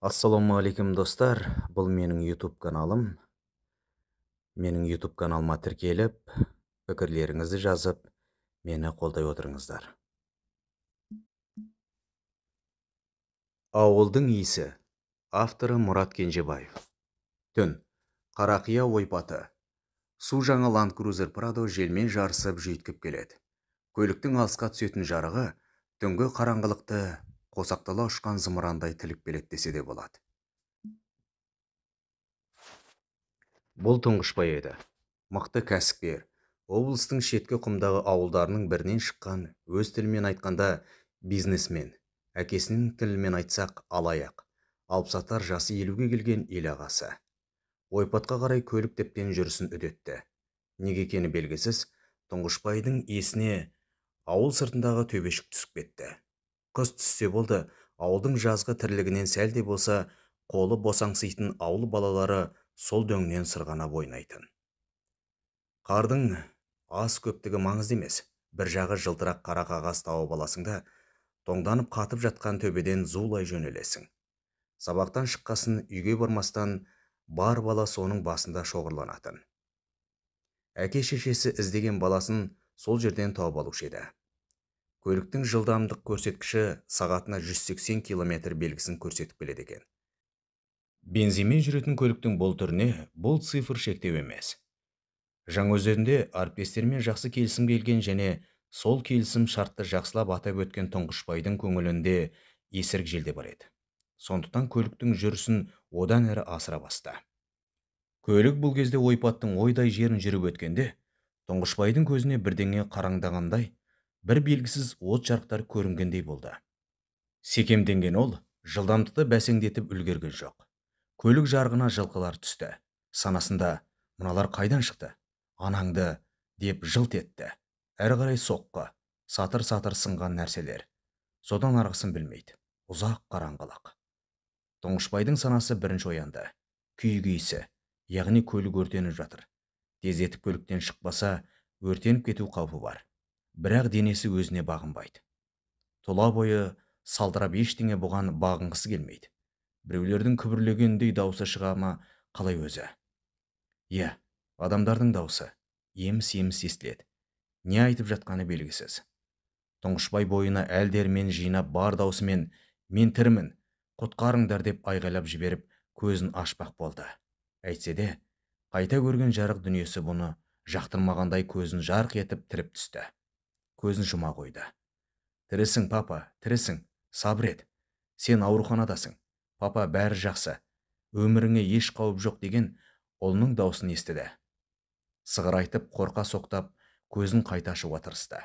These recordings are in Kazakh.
Ассалаумағалейкум достар, бұл менің YouTube каналым. Менің YouTube каналыма тіркеліп, пікірлеріңізді жазып, мені қолдай отырыңыздар. Ауылдың иісі. Авторы Мұрат Кенжебаев. Түн. Қарақия ойпаты. Су жаңа Land Cruiser Prado желмен жарысып жүйткіп келеді. Көліктің алысқа түсетін жарығы түнгі қараңғылықты қосақтала ұшқан зымырандай тіліп келеді десе де болады. Бұл тұңғышбай еді. Мықты кәсіпкер. Облыстың шеткі құмдағы ауылдарының бірінен шыққан, өз тілімен айтқанда бизнесмен. Әкесінің тілімен айтсақ алаяқ. Алпысатар жасы 50-ге келген ел ағасы. Ойпатқа қарай көлік тіптен жүрісін үдетті. Неге екені белгісіз, тұңғышбайдың есіне ауыл сыртындағы төбешік түсіп кетті. Қыс түссе болды, ауылдың жазғы тірлігінен сәл де болса қолы босаңситын ауыл балалары сол дөңнен сырғанап ойнайтын. Қардың аз көптігі маңызды емес. Бір жағы жылтырақ қара қағаз тауып аласың да, тоңданып қатып жатқан төбеден зулай жөнелесің. Сабақтан шыққасын үйге бармастан бар бала соның басында шоғырланатын. Әке шешесі іздеген баласын сол жерден тауып алушы еді. Көліктің жылдамдық көрсеткіші сағатына 180 км белгісін көрсетіп келеді екен. Бензинмен жүретін көліктің бұл түріне бұл цифр шектеу емес. Жаңаөзенде әріптестермен жақсы келісім келген және сол келісім шартты жақсылап атап өткен тұңғышбайдың көңілінде есірік желде бар еді. Сондықтан көліктің жүрісін одан әрі асыра басты. Көлік бұл кезде ойпаттың ойдай жерін жүріп өткенде, тұңғышбайдың көзіне бірдеңе қараңдағандай, бір белгісіз от жарықтар көрінгендей болды. Секемденген ол, жылдамдықты бәсеңдетіп үлгерген жоқ. Көлік жарғына жылқылар түсті. Санасында мыналар қайдан шықты? Анаңды деп жылт етті. Әрі қарай соққы, сатыр-сатыр сынған нәрселер. Содан арғысын білмейді. Ұзақ қараңғылық. Тұңғышбайдың санасы бірінші оянды. Күй-күйісі, яғни көлік өртеніп жатыр. Тездетіп көліктен шықпаса, өртеніп кету қаупі бар. Бірақ денесі өзіне бағынбайды. Тұла бойы салдырап ештеңе бұған бағынғысы келмейді. Біреулердің күбірлегендей даусы шыға ма қалай өзі? Иә, адамдардың даусы еміс-еміс естіледі. Не айтып жатқаны белгісіз. Тұңғышбай бойына әлдермен жинап бар даусымен мен тірімін, құтқарыңдар деп айғайлап жіберіп көзін ашпақ болды. Әйтсе де, қайта көрген жарық дүниесі бұны жақтырмағандай көзін жарқ етіп тіріп түсті. Көзін жұма қойды. Тірісің, папа, тірісің, сабыр ет. Сен ауруханадасың. Папа, бәрі жақсы. Өміріңе еш қауіп жоқ деген ұлының даусын естіді. Сығырайтып, қорқа соқтап, көзін қайта ашуға тырысты.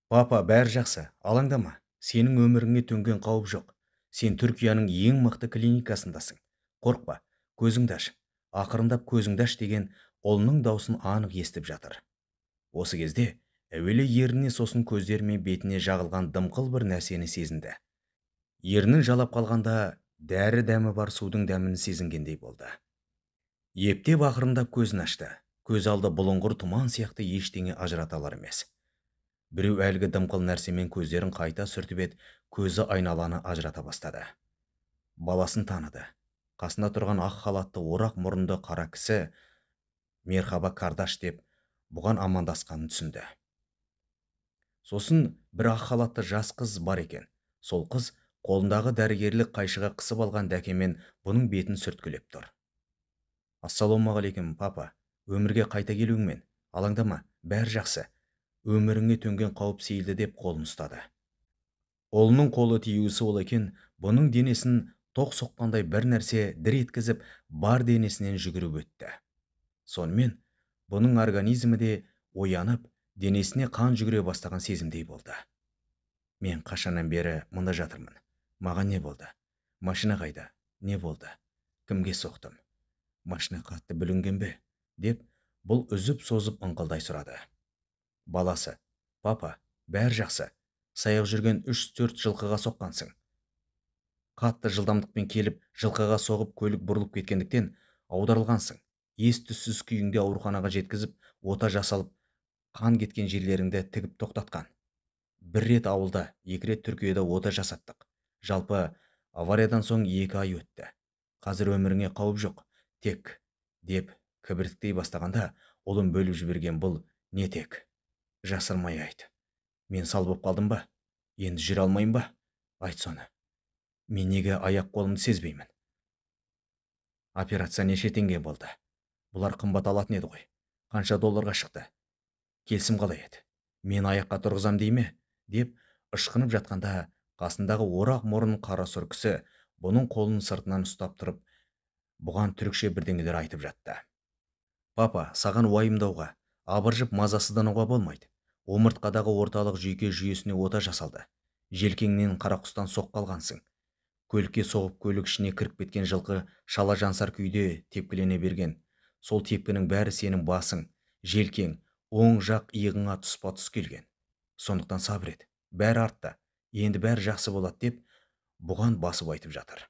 Папа, бәрі жақсы, алаңдама. Сенің өміріңе төнген қауіп жоқ. Сен Түркияның ең мықты клиникасындасың. Қорқпа, көзіңді аш. Ақырындап көзіңді аш деген ұлының даусын анық естіп жатыр. Осы кезде әуелі еріне, сосын көздері мен бетіне жағылған дымқыл бір нәрсені сезінді. Ерінің жалап қалғанда дәрі дәмі бар судың дәмін сезінгендей болды. Ептеп ақырындап көзін ашты. Көз алды бұлыңғыр тұман сияқты ештеңе ажырата алар емес. Біреу әлгі дымқыл нәрсемен көздерін қайта сүртіп еді, көзі айналаны ажырата бастады. Баласын таныды. Қасында тұрған ақ халатты орақ мұрынды қара кісі мерхаба кардаш деп бұған амандасқанын түсінді. Сосын бір ақ халатты жас қыз бар екен. Сол қыз қолындағы дәрігерлік қайшыға қысып алған дәкемен бұның бетін сүрткілеп тұр. Ассалаумағалейкум, папа. Өмірге қайта келуіңмен. Алаңдама, бәрі жақсы. Өміріңе төнген қауіп сейілді деп қолын ұстады. Ұлының қолы тиюісі ол екен, бұның денесін тоқ соққандай бір нәрсе дір еткізіп, бар денесінен жүгіріп өтті. Сонымен бұның организмі де оянып, денесіне қан жүгіре бастаған сезімдей болды. Мен қашаннан бері мұнда жатырмын. Маған не болды? Машина қайда? Не болды? Кімге соқтым? Машина қатты бүлінген бе? Деп бұл үзіп созып ыңқылдай сұрады. Баласы, папа, бәрі жақсы. Саяқ жүрген 3-4 жылқыға соққансың. Қатты жылдамдықпен келіп, жылқыға соғып көлік бұрылып кеткендіктен аударылғансың. Ес-түссіз күйіңде ауруханаға жеткізіп, ота жасалып, қан кеткен жерлеріңді тігіп тоқтатқан. Бір рет ауылда, 2 рет Түркияда ота жасаттық. Жалпы Авариядан соң 2 ай өтті. Қазір өміріңе қауіп жоқ. Тек, деп кібіртіктей бастағанда, ұлын бөліп жіберген бұл: не тек? Жасырмай айт. Мен сал боп қалдым ба? Енді жүре алмайым ба? Айт соны. Мен неге аяқ-қолымды сезбеймін? Операция неше теңге болды? Бұлар қымбат алатын еді ғой. Қанша долларға шықты? Келісім қалай еді? Мен аяққа тұрғызам дей ме? Деп ышқынып жатқанда, қасындағы орақ мұрын қара сұр кісі бұның қолын сыртынан ұстап тұрып, бұған түрікше бірдеңелер айтып жатты. Папа, саған уайымдауға, абыржып мазасыздануға болмайды. Омыртқадағы орталық жүйке жүйесіне ота жасалды. Желкеңнен қарақұстан соққы алғансың. Көлікке соғып, көлік ішіне кіріп кеткен жылқы шала жансар күйде тепкілене берген. Сол тепкінің бәрі сенің басың, желкең, оң жақ иығыңа тұспа-тұс келген. Сондықтан сабыр ет. Бәрі артта. Енді бәрі жақсы болады, деп бұған басып айтып жатыр.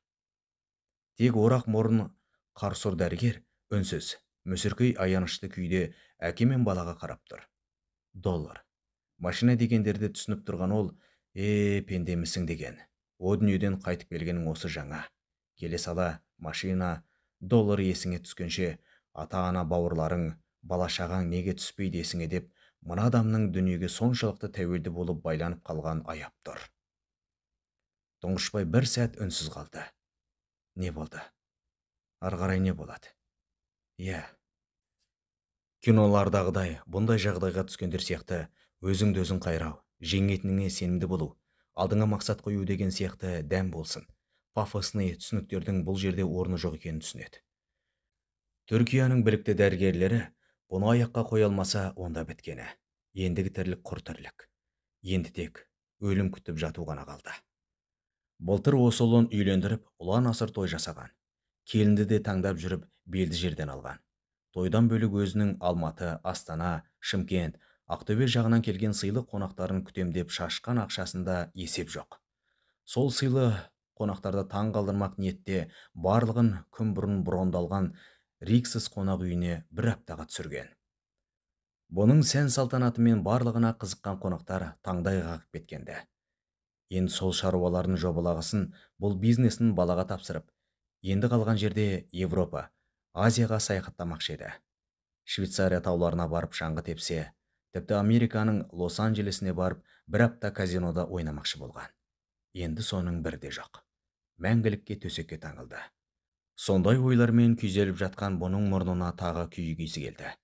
Тек орақ мұрын қарсұр дәрігер үнсіз, мүсіркей аянышты күйде әке мен балаға қарап тұр. Доллар. Машина дегендерді түсініп тұрған ол: пендемісің деген. О дүниеден қайтып келгенің осы жаңа. Келе сала машина, доллар есіңе түскенше, ата-ана бауырларың, бала-шағаң неге түспейді есіңе, деп мына адамның дүниеге соншалықты тәуелді болып байланып қалған аяп тұр. Тұңғышбай бір сәт үнсіз қалды. Не болды? Ары қарай не болады? Иә, кинолардағыдай бұндай жағдайға түскендер сияқты өзіңді өзің қайрау, жеңетініңе сенімді болу, алдыңа мақсат қою деген сияқты дәм болсын. Пафосный түсініктердің бұл жерде орны жоқ екенін түсінеді. Түркияның білікті дәрігерлері бұны аяққа қоя алмаса, онда біткені. Ендігі тірлік құр тірлік. Енді тек өлім күтіп жату ғана қалды. Былтыр осы ұлын үйлендіріп, ұлан асыр той жасаған. Келінді де таңдап жүріп, белді жерден алған. Тойдан бөлік өзінің Алматы, Астана, Шымкент, Ақтөбе жағынан келген сыйлы қонақтарын күтем деп шашқан ақшасында есеп жоқ. Сол сыйлы қонақтарды таң қалдырмақ ниетте барлығын күн бұрын брондалған Риксіз қонақ үйіне бір аптаға түсірген. Бұның сән салтанатымен барлығына қызыққан қонақтар таңдай қағып кеткенді. Енді сол шаруаларын жобалағысын бұл бизнесін балаға тапсырып, енді қалған жерде Европа, Азияға саяхаттамақшы еді. Швейцария тауларына барып шаңғы тепсе, тіпті Американың Лос-Анджелесіне барып бір апта казинода ойнамақшы болған. Енді соның бірде жоқ. Мәңгілікке төсекке таңылды. Сондай ойлармен күйзеліп жатқан бұның мұрнына тағы күй күйсі келді.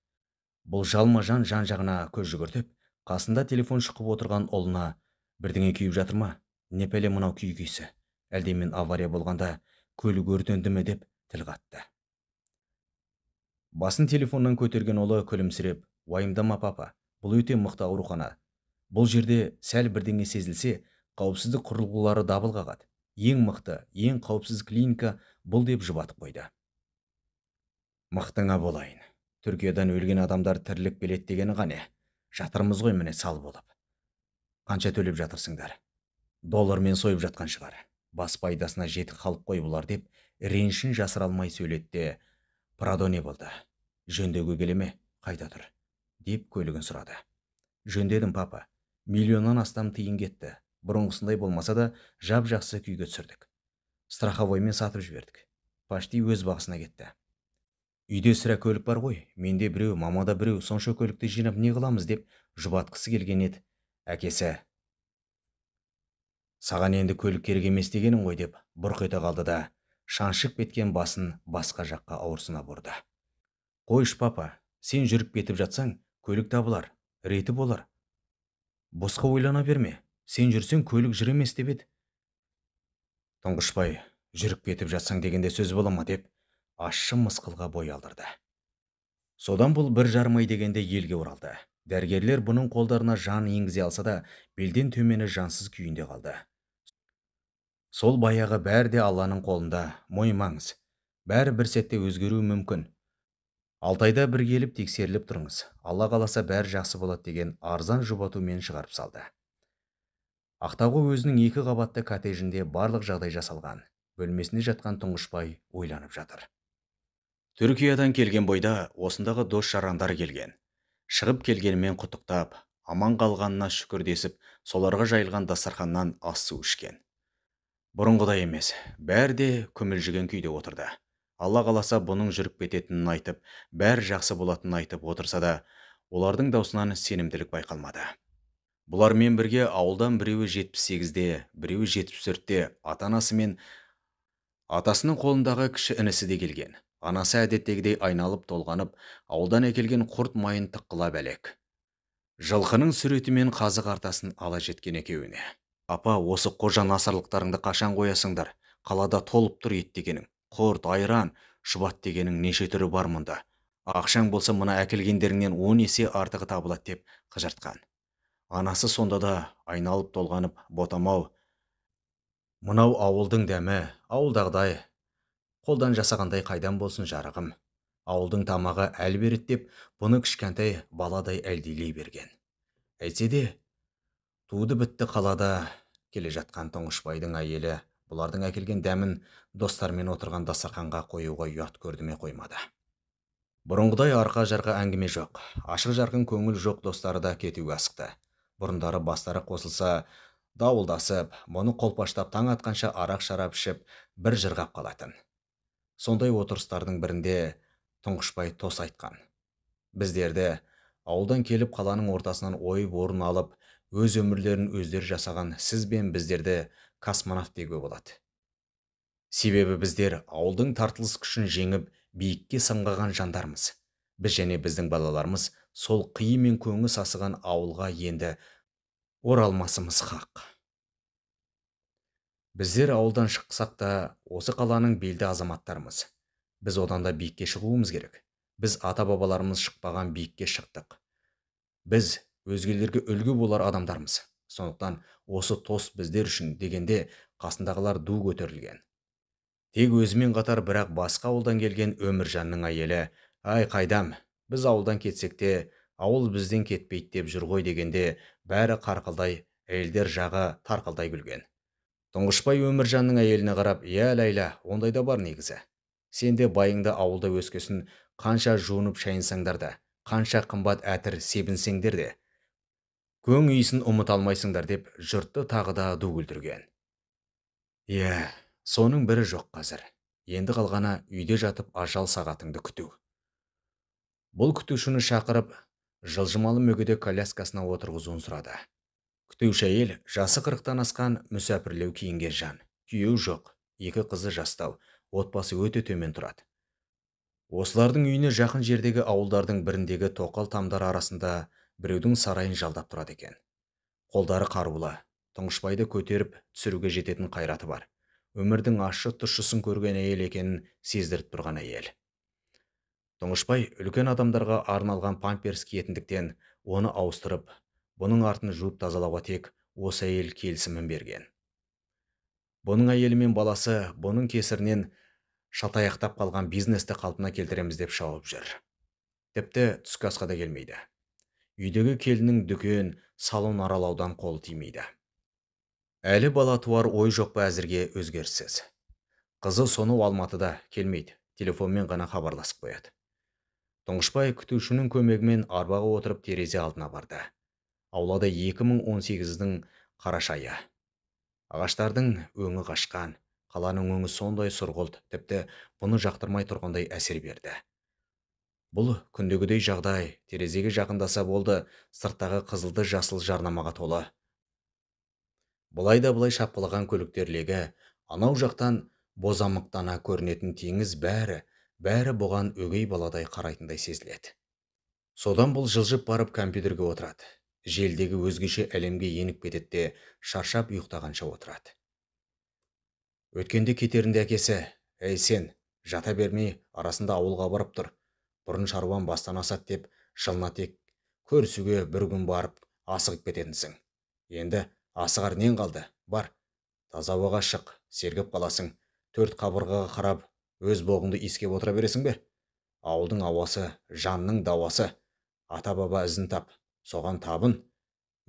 Бұл жалма-жан жан-жағына көз жүгіртіп, қасында телефон шыққып отырған ұлына: бірдеңе күйіп жатыр ма? Не пәле мынау күй күйсі? Әлде мен авария болғанда көлік өртенді ме, деп тіл қатты. Басын телефоннан көтерген ұлы күлімсіреп: уайымдама папа, бұл өте мықты аурухана. Бұл жерде сәл бірдеңе сезілсе, қауіпсіздік құрылғылары дабыл қағады. Ең мықты, ең қауіпсіз клиника бұл, деп жұбатып қойды. Мықтыңа болайын. Түркиядан өлген адамдар тіріліп келеді дегені қане? Жатырмыз ғой міне сал болып. Қанша төлеп жатырсыңдар? Доллармен сойып жатқан шығар. Бас пайдасына жетік халық қой бұлар, деп ренішін жасыра алмай сөйлетті. Прадо не болды? Жөндеуге келе ме? Қайда тұр? Деп көлігін сұрады. Жөндедім папа. Миллионнан астам тиын кетті. Бұрынғысындай болмаса да жап-жақсы күйге түсірдік. Страховоймен сатып жібердік. Пашти өз бағысына кетті. Үйде сірә көлік бар ғой. Менде біреу, мамада біреу. Сонша көлікті жинап не қыламыз, деп жұбатқысы келген еді. Әкесі: саған енді көлік керек емес дегенің ғой, деп бұрқ ете қалды да шаншып кеткен басын басқа жаққа ауырсына бұрды. Қойш папа, сен жүріп кетіп жатсаң, көлік табылар, реті болар. Босқа ойлана берме. Сен жүрсең көлік жүремес деп еді. Тұңғышбай, жүріп кетіп жатсаң дегенде сөз бола ма, деп ащы мысқылға бой алдырды. Содан бұл 1,5 ай дегенде елге оралды. Дәрігерлер бұның қолдарына жан енгізе алса да, белден төмені жансыз күйінде қалды. Сол баяғы бәрі де Алланың қолында, мойымаңыз. Бәрі бір сәтте өзгеруі мүмкін. 6 айда бір келіп тексеріліп тұрыңыз. Алла қаласа бәрі жақсы болады деген арзан жұбатумен шығарып салды. Ақтауға өзінің 2 қабатты коттеджінде барлық жағдай жасалған. Бөлмесінде жатқан Тұңғышбай ойланып жатыр. Түркиядан келген бойда осындағы дос жарандар келген. Шығып келгенімен құттықтап, аман қалғанына шүкір десіп, соларға жайылған дастарханнан ас су ішкен. Бұрынғыдай емес, бәрі де күмілжіген күйде отырды. Алла қаласа бұның жүріп кететінін айтып, бәрі жақсы болатынын айтып отырса да, олардың даусынан сенімділік байқалмады. Бұлармен бірге ауылдан біреуі 78-де, біреуі 74-те, ата-анасы мен атасының қолындағы кіші інісі де келген. Анасы әдеттегідей айналып толғанып, ауылдан әкелген құрт майын тыққылап әлек. Жылқының сүреті мен қазы қартасын ала жеткен екеуіне. Апа, осы қожа насырлықтарыңды қашан қоясыңдар? Қалада толып тұр ет дегенің. Құрт, айран, шұбат дегенің неше түрі бар мұнда. Ақшаң болса мына әкелгендеріңнен 10 есе артығы табылады деп қыжыртқан. Анасы сонда да айналып толғанып, ботамау, мынау ауылдың дәмі, ауылдағыдай, қолдан жасағандай қайдан болсын жарығым. Ауылдың тамағы әл береді деп, бұны кішкентай баладай әлдилей берген. Әйтсе де, туды бітті қалада келе жатқан Тұңғышбайдың әйелі бұлардың әкелген дәмін достармен отырған дастарханға қоюға ұят көрдіме қоймады. Бұрынғыдай арқа-жарқа әңгіме жоқ, ашық-жарқын көңіл жоқ, достары да кетуге асықты. Бұрындары бастары қосылса, дауылдасып, мұны қолпаштап таң атқанша арақ-шарап ішіп, бір жырғап қалатын. Сондай отырыстардың бірінде Тұңғышбай тос айтқан. Біздерді ауылдан келіп қаланың ортасынан ойып орын алып, өз өмірлерін өздер жасаған сіз бен біздерді космонавт деуге болады. Себебі біздер ауылдың тартылыс күшін жеңіп, биікке самғаған жандармыз. Біз және біздің балаларымыз сол қиы мен көңі сасыған ауылға енді оралмасымыз хақ. Біздер ауылдан шықсақ та, осы қаланың белді азаматтарымыз. Біз одан да биікке шығуымыз керек. Біз ата-бабаларымыз шықпаған биікке шықтық. Біз өзгелерге үлгі болар адамдармыз. Сондықтан осы тос біздер үшін дегенде қасындағылар ду көтерілген. Тек өзімен қатар бірақ басқа ауылдан келген Өміржанның әйелі, ай қайдам, біз ауылдан кетсек те, ауыл бізден кетпейді деп жүр ғой дегенде, бәрі қарқылдай, әйелдер жағы тарқылдай күлген. Тұңғышбай Өміржанның әйеліне қарап, я Ләйла, ондай да бар негізі. Сен де байыңды ауылда өскесін қанша жуынып шайынсаңдар да, қанша қымбат әтір себінсеңдер де, көң иісін ұмыта алмайсыңдар деп жұртты тағы да ду күлдірген. Иә, соның бірі жоқ қазір. Енді қалғаны үйде жатып ажал сағатыңды күту. Бұл күтушіні шақырып, жылжымалы мүгедек коляскасына отырғызуын сұрады. Күтуші әйел жасы 40-тан асқан мүсәпірлеу киінген жан. Күйеу жоқ, 2 қызы жастау, отбасы өте төмен тұрады. Осылардың үйіне жақын жердегі ауылдардың біріндегі тоқал тамдар арасында біреудің сарайын жалдап тұрады екен. Қолдары қарулы, Тұңғышбайды көтеріп түсіруге жететін қайраты бар. Өмірдің ащы тұщысын көрген әйел екенін сездіріп тұрған әйел. Тұңғышбай үлкен адамдарға арналған памперс киетіндіктен оны ауыстырып, бұның артын жуып тазалауға тек осы әйел келісімін берген. Бұның әйелі мен баласы бұның кесірінен шатаяқтап қалған бизнесті қалпына келтіреміз деп шауып жүр. Тіпті түскі асқа да келмейді. Үйдегі келіннің дүкен, салон аралаудан қолы тимейді. Әлі бала туар ой жоқ па әзірге өзгеріссіз. Қызы сонау Алматыда келмейді, телефонмен ғана хабарласып қояды. Тұңғышбай күтушінің көмегімен арбаға отырып терезе алдына барды. Аулада 2018-дің қарашайы. Ағаштардың өңі қашқан, қаланың өңі сондай сұрғылт, тіпті бұны жақтырмай тұрғандай әсер берді. Бұл күндегідей жағдай, терезеге жақындаса болды, сырттағы қызылды жасыл жарнамаға толы. Бұлай да бұлай шапқылаған көліктер легі, анау жақтан бозамықтана көрінетін теңіз бәрі бұған өгей баладай қарайтындай сезіледі. Содан бұл жылжып барып компьютерге отырады. Желдегі өзгеше әлемге еніп кетеді де шаршап ұйықтағанша отырады. Өткенде кетерінде әкесі, әй сен, жата бермей арасында ауылға барып тұр. Бұрын шаруан бастан асады деп жылына тек көрісуге бір күн барып асығып кететінсің. Енді асығар нен қалды? Бар, таза ауаға шық, сергіп қаласың. 4 қабырғаға қарап, өз боғыңды иіскеп отыра бересің бе? Ауылдың ауасы, жанның дауасы. Ата-баба ізін тап, соған табын.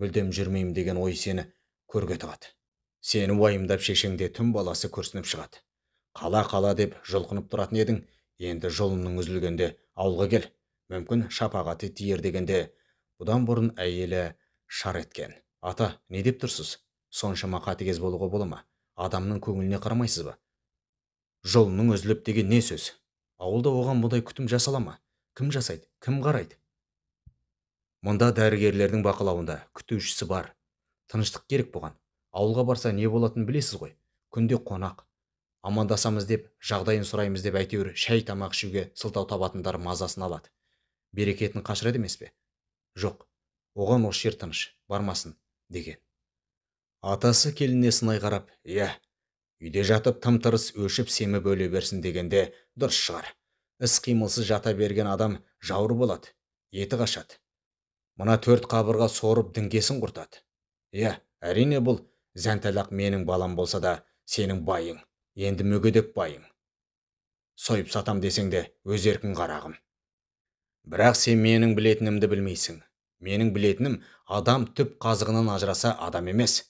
Мүлдем жүрмеймін деген ой сені көрге тығады. Сені уайымдап шешеңде түн баласы күрсініп шығады. Қала деп жұлқынып тұратын едің, енді жолының үзілгенде ауылға кел. Мүмкін шапағаты тиер дегенде, бұдан бұрын әйелі шар еткен. Ата, не деп тұрсыз? Соншама қатыгез болуға бола ма? адамның көңіліне қарамайсыз ба? Жолының үзіліп деген не сөз? Ауылда оған мұндай күтім жасала ма? Кім жасайды? Кім қарайды? Мұнда дәрігерлердің бақылауында күтушісі бар. Тыныштық керек бұған. Ауылға барса не болатынын білесіз ғой. Күнде қонақ. Амандасамыз деп, жағдайын сұраймыз деп әйтеуір шәй тамақ ішуге сылтау табатындар мазасын алады. Берекетін қашырады емес пе? Жоқ, оған осы жер тыныш, бармасын, деген. Атасы келініне сынай қарап, иә, үйде жатып тым-тырыс өшіп семіп өле берсін дегенде дұрыс шығар. Іс қимылсыз жата берген адам жауыр болады, еті қашады. Мына төрт қабырға сорып діңкесін құртады. Иә, әрине бұл зәнталақ менің балам болса да, сенің байың, енді мүгедек байың. Сойып сатам десең де, өз еркің қарағым. Бірақ сен менің білетінімді білмейсің. Менің білетінім, адам түп қазығынан ажыраса адам емес.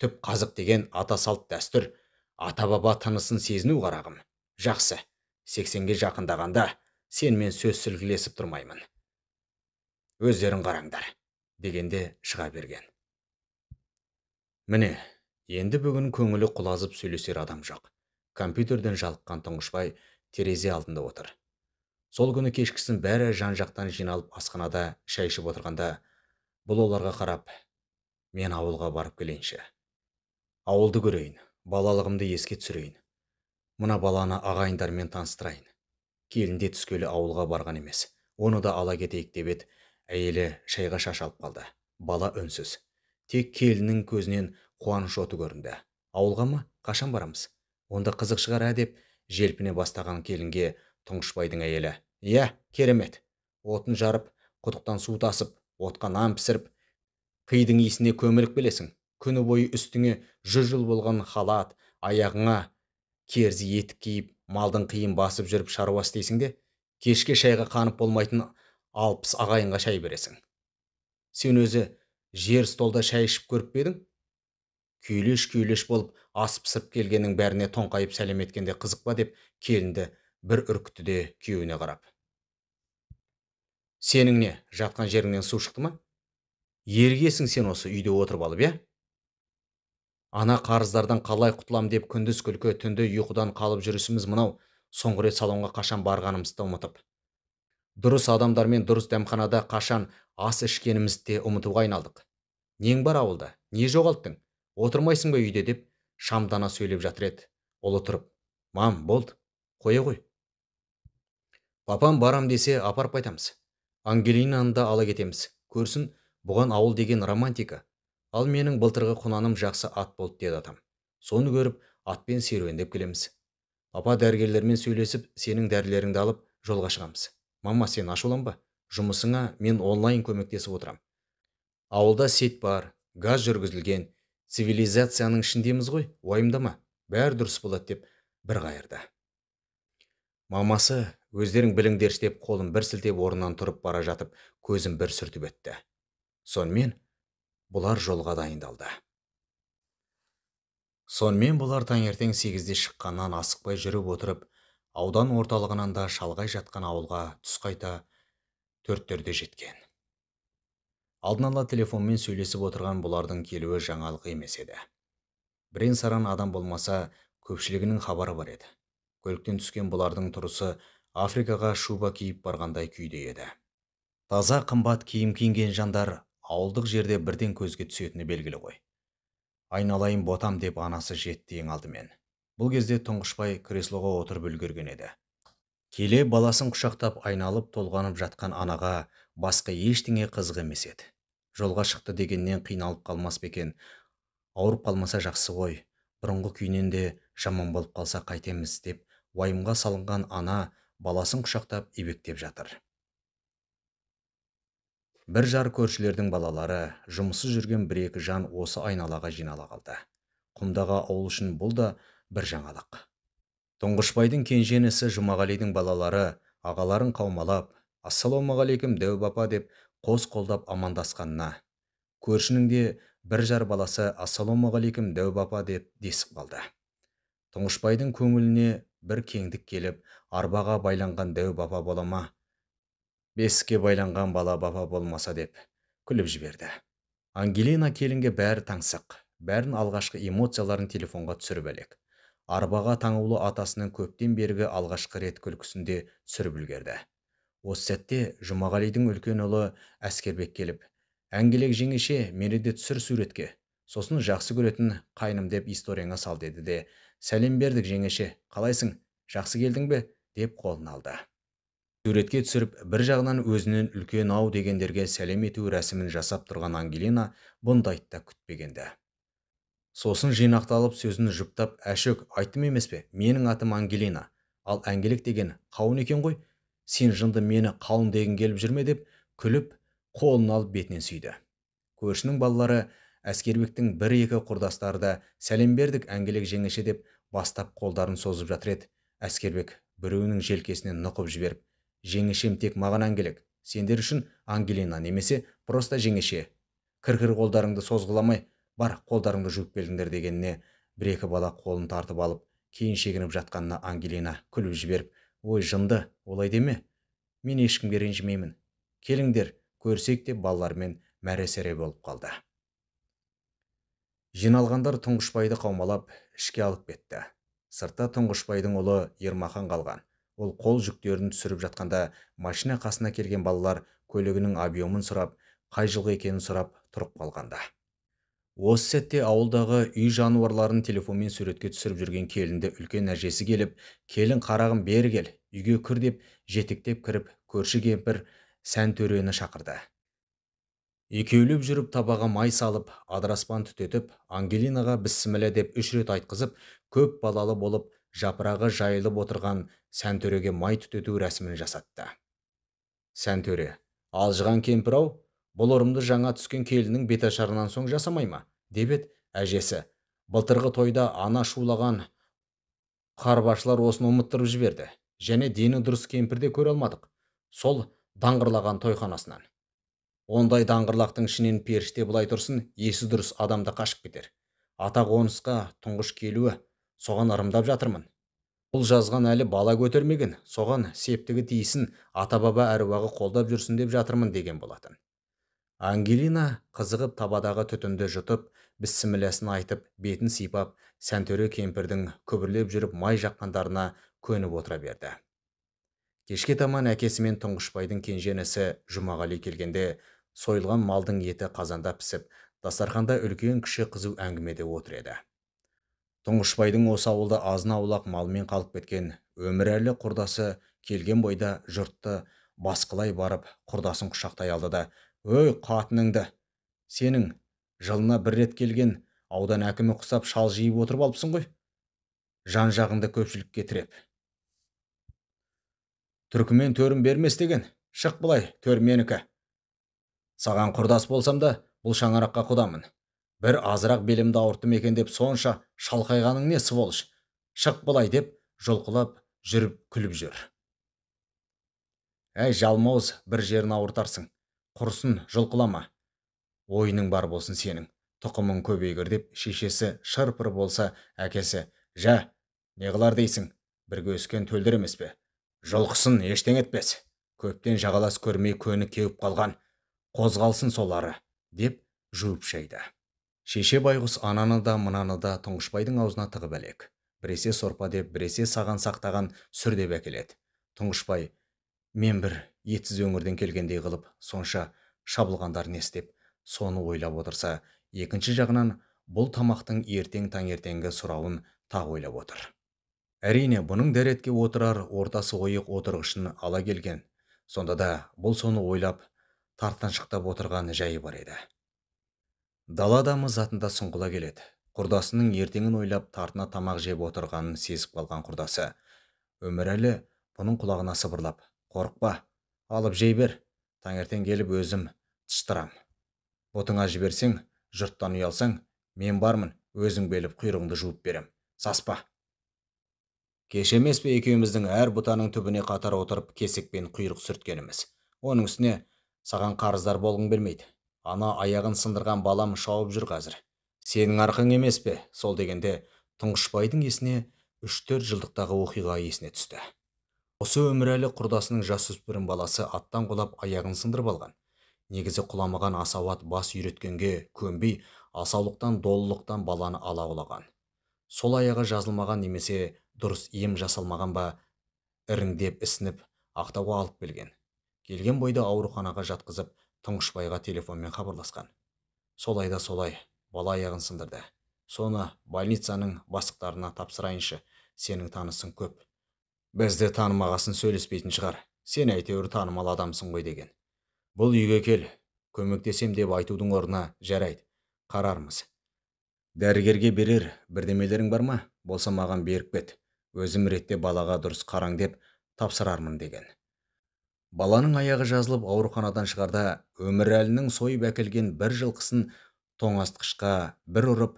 Түп қазық деген ата салт дәстүр, ата-баба тынысын сезіну қарағым. Жақсы, 80-ге жақындағанда сенмен сөз сілкілесіп тұрмаймын. Өздерің қараңдар, дегенде шыға берген. Міне, енді бүгін көңілі құлазып сөйлесер адам жоқ. Компьютерден жалыққан Тұңғышбай терезе алдында отыр. Сол күні кешкісін бәрі жан-жақтан жиналып асханада шай ішіп отырғанда, бұл оларға қарап, мен ауылға барып келейінші. Ауылды көрейін, балалығымды еске түсірейін. Мына баланы ағайындармен таныстырайын. Келінде түскелі ауылға барған емес. Оны да ала кетейік деп еді, әйелі шайға шаш алып қалды. Бала үнсіз. Тек келіннің көзінен қуаныш оты көрінді. Ауылға ма? Қашан барамыз? Онда қызық шығар деп желпіне бастаған келінге Тұңғышбайдың әйелі: иә, керемет. Отын жарып, құдықтан су тасып, отқа нан пісіріп, қидың иісіне көміліп келесің. Күні бойы үстіңе 100 жыл болған халат, аяғыңа керзі етік киіп, малдың қиын басып жүріп шаруа істейсің де, кешке шайға қанып болмайтын 60 ағайынға шай бересің. Сен өзі жер столда шай ішіп көріп пе едің? Күйлеш болып ас пісіріп келгеннің бәріне тоңқайып сәлем еткенде қызық па деп келінді бір үркітті де күйеуіне қарап: сенің не, жатқан жеріңнен су шықты ма? Ергесің сен осы үйде отырып алып, иә? Ана қарыздардан қалай құтылам деп күндіз күлкі, түнде ұйқыдан қалып жүрісіміз мынау, соңғы рет салонға қашан барғанымызды ұмытып. Дұрыс адамдармен дұрыс дәмханада қашан ас ішкенімізді ұмытуға айналдық. Нең бар ауылда? Не жоғалттың? Отырмайсың ба үйде деп шамдана сөйлеп жатыр еді. Ұлы тұрып: мам, болды, қоя ғой. Папам барам десе апарып қайтамыз. Ангелинаны да ала кетеміз. Көрсін, бұған ауыл деген романтика. Ал менің былтырғы құнаным жақсы ат болды деді атам. Соны көріп, атпен серуендеп келеміз. Папа дәрігерлермен сөйлесіп, сенің дәрілеріңді алып жолға шығамыз. Мама, сен ашуланба. Жұмысыңа мен онлайн көмектесіп отырам. Ауылда сет бар, газ жүргізілген, цивилизацияның ішіндеміз ғой, уайымдама, бәрі дұрыс болады деп бір қайырды. Мамасы өздерің біліңдерші деп қолын бір сілтеп орнынан тұрып бара жатып, көзін бір сүртіп өтті. Сонымен бұлар жолға дайындалды. Сонымен бұлар таңертең 8-де шыққаннан асықпай жүріп отырып, аудан орталығынан да шалғай жатқан ауылға түс қайта 4-терде жеткен. Алдын ала телефонмен сөйлесіп отырған бұлардың келуі жаңалық емес еді. Бірен-саран адам болмаса, көпшілігінің хабары бар еді. Көліктен түскен бұлардың тұрысы Африкаға шуба киіп барғандай күйде еді. Таза қымбат киім киінген жандар ауылдық жерде бірден көзге түсетіні белгілі ғой. Айналайын ботам деп анасы жетті ең алдымен. Бұл кезде Тұңғышбай креслоға отырып үлгерген еді. Келе баласын құшақтап айналып толғанып жатқан анаға басқа ештеңе қызық емес еді. Жолға шықты дегеннен қиналып қалмас бекен, ауырып қалмаса жақсы ғой, бұрынғы күйінен де жаман болып қалса қайтеміз деп уайымға салынған ана баласын құшақтап ебектеп жатыр. Бір жар көршілердің балалары, жұмыссыз жүрген бір-екі жан осы айналаға жинала қалды. Құмдағы ауыл үшін бұл да бір жаңалық. Тұңғышбайдың кенже інісі Жұмағалидың балалары ағаларын қаумалап, ассалаумағалейкум дәу бапа деп қос қолдап амандасқанына, көршінің де бір жар баласы ассалаумағалейкум дәу бапа деп десіп қалды. Тұңғышбайдың көңіліне бір кеңдік келіп, арбаға байланған дәу бапа бола ма, бесікке байланған бала бапа болмаса деп күліп жіберді. Ангелина келінге бәрі таңсық, бәрін алғашқы эмоцияларын телефонға түсіріп әлек. Арбаға таңулы атасының көптен бергі алғашқы рет күлкісінде түсіріп үлгерді. Осы сәтте Жұмағалидың үлкен ұлы Әскербек келіп, «Әңгелек жеңеше, мені де түсір суретке. Сосын жақсы көретін қайным деп историяңа сал» деді де, «Сәлем бердік жеңеше, қалайсың? Жақсы келдің бе?» деп қолын алды. Суретке түсіріп, бір жағынан өзінен үлкен ау дегендерге сәлем ету рәсімін жасап тұрған Ангелина бұндайды да күтпегенді. Сосын жинақталып сөзін жұптап, «Әшөк, айттым емес пе? Менің атым Ангелина. Ал әңгелек деген қауын екен ғой. Сен жынды мені қауын дегің келіп жүрме?» деп күліп, қолын алып бетінен сүйді. Көршінің балалары Әскербектің бір-екі құрдастары да «Сәлем бердік әңгелек жеңеше» деп бастап қолдарын созып жатыр еді. Әскербек біреуінің желкесінен нұқып жіберіп, «Жеңешем тек маған әңгелек, сендер үшін Ангелина, немесе просто жеңеше. Кір-кір қолдарыңды созғыламай, бар қолдарыңды жуып келдіңдер» дегеніне бір-екі бала қолын тартып алып, кейін шегініп жатқанына Ангелина күліп жіберіп, «Ой жынды, олай деме. Мен ешкімге ренжімеймін. Келіңдер, көрсек» деп балалармен мәре-сәре болып қалды. Жиналғандар Тұңғышбайды қаумалап ішке алып кетті. Сыртта Тұңғышбайдың ұлы Ермахан қалған. Ол қол жүктерін түсіріп жатқанда машина қасына келген балалар көлігінің объемын сұрап, қай жылғы екенін сұрап тұрып қалғанда. Осы сәтте ауылдағы үй жануарларын телефонмен суретке түсіріп жүрген келінді үлкен әжесі келіп, «Келін қарағым бері кел, үйге кір» деп жетектеп кіріп, көрші кемпір Сәнтөрені шақырды. Екеулеп жүріп табаға май салып, адыраспан түтетіп, Ангелинаға бісміллә деп 3 рет айтқызып, көп балалы болып, жапырағы жайылып отырған Сәнтөреге май түтету рәсімін жасатты. Сәнтөре: «Алжыған кемпір-ау, бұл ұрымды жаңа түскен келіннің беташарынан соң жасамай ма?» деп еді. Әжесі: «Былтырғы тойда ана шулаған қарбашылар осыны ұмыттырып жіберді. Және дені дұрыс кемпірде көре алмадық. Сол даңғырлаған тойханасынан. Ондай даңғырлақтың ішінен періште былай тұрсын, есі дұрыс адамда қашып кетер. Ата қонысқа тұңғыш келуі, соған ырымдап жатырмын. Бұл жазған әлі бала көтермеген, соған септігі тиісін, ата-баба әруағы қолдап жүрсін деп жатырмын» деген болатын. Ангелина қызығып табадағы түтінді жұтып, бісмілләсін айтып, бетін сипап, Сәнтөре кемпірдің күбірлеп жүріп май жаққандарына көніп отыра берді. Кешке таман әкесі мен Тұңғышбайдың кенженісі Жұмағали келгенде, сойылған малдың еті қазанда пісіп, дастарханда үлкен кіші қызу әңгімеде отыр еді. Тұңғышбайдың осы ауылда азын-аулақ малмен қалып кеткен Өмірәлі құрдасы келген бойда жұртты басқылай барып, құрдасын құшақтай алды да: «Өй, қатыныңды! Сенің жылына бір рет келген аудан әкімі құсап шал жиып отырып алыпсың ғой. Жан-жағыңды көпшілікке тіреп. Түркімен төрін бермес деген, шық былай, төр менікі. Саған құрдас болсам да, бұл шаңыраққа құдамын. Бір азырақ белімді ауырттым екен деп сонша шалқайғаның не сволыш? Шық былай» деп жұлқылап жүріп күліп жүр. «Әй, жалмауыз, бір жерін ауыртарсың. Құрсын, жұлқылама. Ойының бар болсын сенің. Тұқымың көбейгір» деп шешесі шырпыр болса, әкесі: «Жә, не қылар дейсің? Бірге өскен төлдер емес пе? Жұлқысын, ештең етпес. Көптен жағалас көрмей көні кеуіп қалған. Қозғалсын солары» деп жуып шайды. Шеше байғұс ананы да мынаны да Тұңғышбайдың аузына тығып әлек. Біресе сорпа деп, біресе саған сақтаған сүр деп әкеледі. Тұңғышбай: «Мен бір етсіз өңірден келгендей қылып, сонша шабылғандар не істеп, соны ойлап отырса, екінші жағынан бұл тамақтың ертең таңертеңгі сұрауын тағы ойлап отыр. Әрине, бұның дәретке отырар ортасы ойық отырғышын ала келген. Сонда да бұл соны ойлап, тартыншықтап отырған жайы бар еді. Дала адамы затында сұңғыла келеді. Құрдасының ертеңін ойлап тартына тамақ жеп отырғанын сезіп қалған құрдасы Өмірәлі бұның құлағына сыбырлап: «Қорықпа, алып жей бер. Таңертең келіп өзім тыштырам. Бұтыңа жіберсең, жұрттан ұялсаң, мен бармын, өзің беліп құйрығыңды жуып берем. Саспа. Кеш емес пе екеуміздің әр бұтаның түбіне қатар отырып кесекпен құйрық сүрткеніміз? Оның үстіне саған қарыздар болғың бермейді. Ана аяғын сындырған балам шауып жүр қазір. Сенің арқың емес пе?» Сол дегенде Тұңғышбайдың есіне 3-4 жылдықтағы оқиға есіне түсті. Осы Өмірәлі құрдасының жасөспірім баласы аттан құлап аяғын сындырып алған. Негізі құламаған асауат бас үйреткенге көнбей, асаулықтан, долылықтан баланы ала құлаған. Сол аяғы жазылмаған немесе дұрыс ем жасалмаған ба, іріңдеп ісініп ақтауға алып келген. Келген бойда ауруханаға жатқызып, Тұңғышбайға телефонмен хабарласқан. Солай да солай, бала аяғын сындырды. Соны больницаның бастықтарына тапсырайыншы, сенің танысың көп. Бізді танымағасын сөйлеспейтін шығар, сен әйтеуір танымал адамсың ғой деген. Бұл үйге кел, көмектесем деп айтудың орнына жарайды, қарармыз. Дәрігерге берер бірдемелерің бар ма? Болса маған беріп кет. Өзім ретте балаға дұрыс қараң деп тапсырармын деген. Баланың аяғы жазылып ауруханадан шығарда Өмірәлінің сойып әкелген бір жылқысын тоңазытқышқа бір ұрып,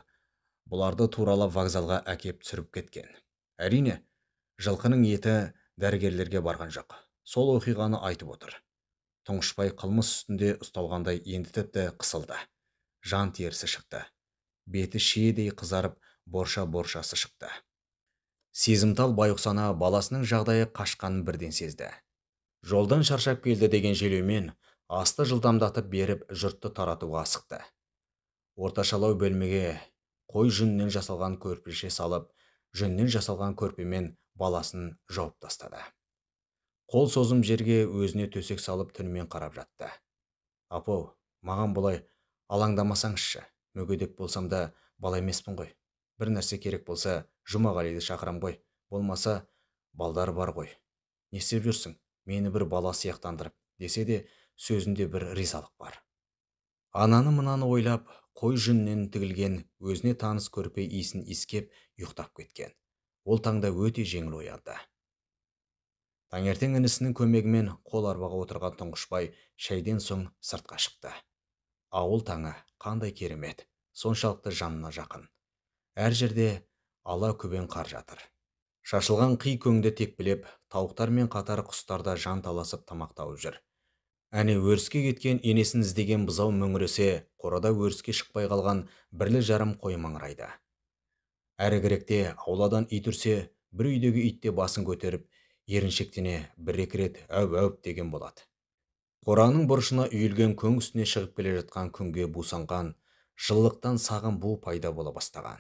бұларды туралап вокзалға әкеп түсіріп кеткен. Әрине, жылқының еті дәрігерлерге барған жоқ. Сол оқиғаны айтып отыр. Тұңғышбай қылмыс үстінде ұсталғандай енді тіпті қысылды. Жан терісі шықты. Беті шиедей қызарып, борша-боршасы шықты. Сезімтал байғұсана баласының жағдайы қашқанын бірден сезді. Жолдан шаршап келді деген желеумен асты жылдамдатып беріп жұртты таратуға асықты. Орташалау бөлмеге қой жүнінен жасалған көрпеше салып, жүннен жасалған көрпемен баласын жауып тастады. Қол созым жерге өзіне төсек салып түнімен қарап жатты. Апау, маған бұлай алаңдамасаңызшы, мүгедек болсам да бала емеспін ғой. Бір нәрсе керек болса, Жұмағалиді шақырам ғой, болмаса балдар бар ғой. Не істеп жүрсің? Мені бір бала сияқтандырып, десе де сөзінде бір ризалық бар. Ананы мынаны ойлап, қой жүнінен тігілген өзіне таныс көрпе иісін иіскеп ұйықтап кеткен. Ол таңда өте жеңіл оянды. Таңертең інісінің көмегімен қол арбаға отырған Тұңғышбай шайден соң сыртқа шықты. Ауыл таңы қандай керемет, соншалықты жанына жақын. Әр жерде ала көбең қар жатыр. Шашылған қи көңді текпілеп, тауықтар мен қатар құстарда жан таласып тамақтауып жүр. Әне өріске кеткен енесін іздеген бұзау мөңіресе, қорада өріске шықпай қалған бірлі жарым қой маңырайды. Әрігіректе ауладан ит үрсе, бір үйдегі итте басын көтеріп, еріншектене бір-екі рет әу-әуп деген болады. Қораның бұрышына үйілген көң үстіне шығып келе жатқан күнге бусанған, жылылықтан сағым бу пайда бола бастаған.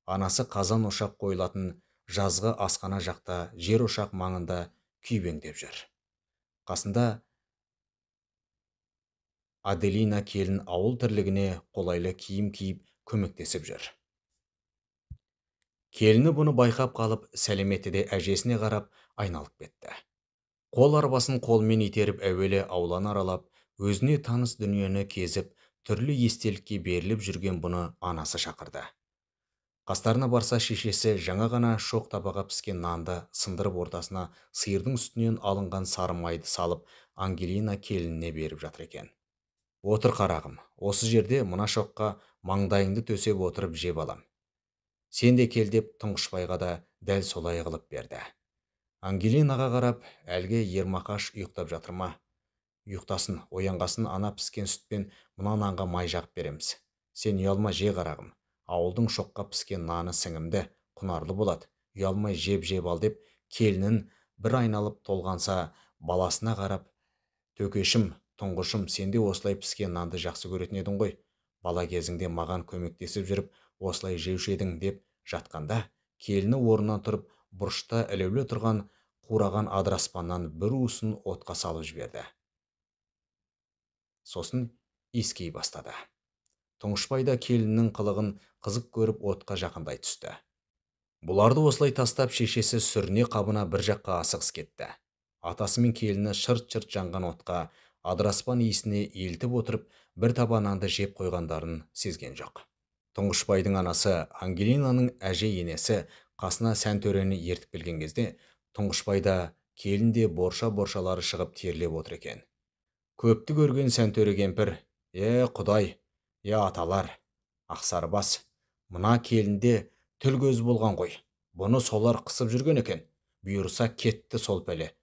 Анасы қазан ошақ қойылатын жазғы асхана жақта жер ошақ маңында күйбеңдеп жүр. Қасында Аделина келін ауыл тірлігіне қолайлы киім киіп көмектесіп жүр. Келіні бұны байқап қалып, сәлеметті де әжесіне қарап айналып кетті. Қол арбасын қолмен итеріп әуелі ауланы аралап, өзіне таныс дүниені кезіп, түрлі естелікке беріліп жүрген бұны анасы шақырды. Қастарына барса, шешесі жаңа ғана шоқ табаға піскен нанды сындырып ортасына сиырдың үстінен алынған сары майды салып, Ангелина келініне беріп жатыр екен. Отыр қарағым, осы жерде мына шоққа маңдайыңды төсеп отырып жеп алам. Сен де кел деп Тұңғышбайға да дәл солай қылып берді. Ангелинаға қарап, әлгі ермақаш ұйықтап жатыр ма? Ұйықтасын, оянғасын ана піскен сүтпен мына нанға май жағып береміз. Сен ұялма, же қарағым. Ауылдың шоққа піскен наны сіңімді, құнарлы болады. Ұялмай жеп ал деп, келінін бір айналып толғанса, баласына қарап, төкешім, тұңғышым, сенде осылай піскен нанды жақсы көретін едің ғой. Бала кезіңде маған көмектесіп жүріп, осылай жеуші едің деп жатқанда, келіні орнынан тұрып, бұрышта ілеулі тұрған қураған адыраспаннан бір уысын отқа салып жіберді. Сосын иіскей бастады. Тұңғышбай да келіннің қылығын қызық көріп отқа жақындай түсті. Бұларды осылай тастап, шешесі сүріне қабына бір жаққа асығыс кетті. Атасы мен келіні шырт-шырт жанған отқа, адыраспан иісіне елтіп отырып, бір таба нанды жеп қойғандарын сезген жоқ. Тұңғышбайдың анасы Ангелинаның әже енесі қасына сәнтөрені ертіп келген кезде, Тұңғышбайда келінде борша-боршалары шығып терлеп отыр екен. Көпті көрген сәнтөре кемпір, Құдай, аталар, Ақсарбас, мына келінде тіл көз болған ғой. Бұны солар қысып жүрген екен. Бұйырса кетті сол пәле.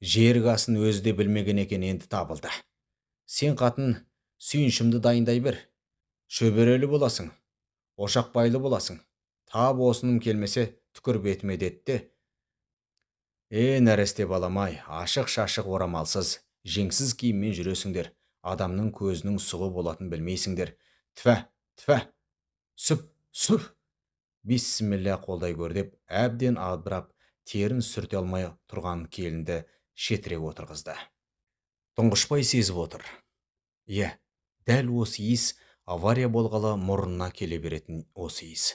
Жергасын өзі де білмеген екен, енді табылды. Сен қатын сүйіншімді дайындай бер. Шөберелі боласың, ошақ байлы боласың. Тап осыным келмесе түкір бетіме деді. Нәресте баламай, ашық-шашық орамалсыз, жеңсіз киіммен жүресіңдер. Адамның көзінің сұғы болатын білмейсіңдер. Тфә, Тфә, сүп, сүп! Бисміллә қолдай көр деп, әбден адырап, терін сүрте алмай тұрған келінді шетірек отырғызды. Тұңғышбай сезіп отыр. Иә, дәл осы иіс авария болғалы мұрнына келе беретін осы иіс.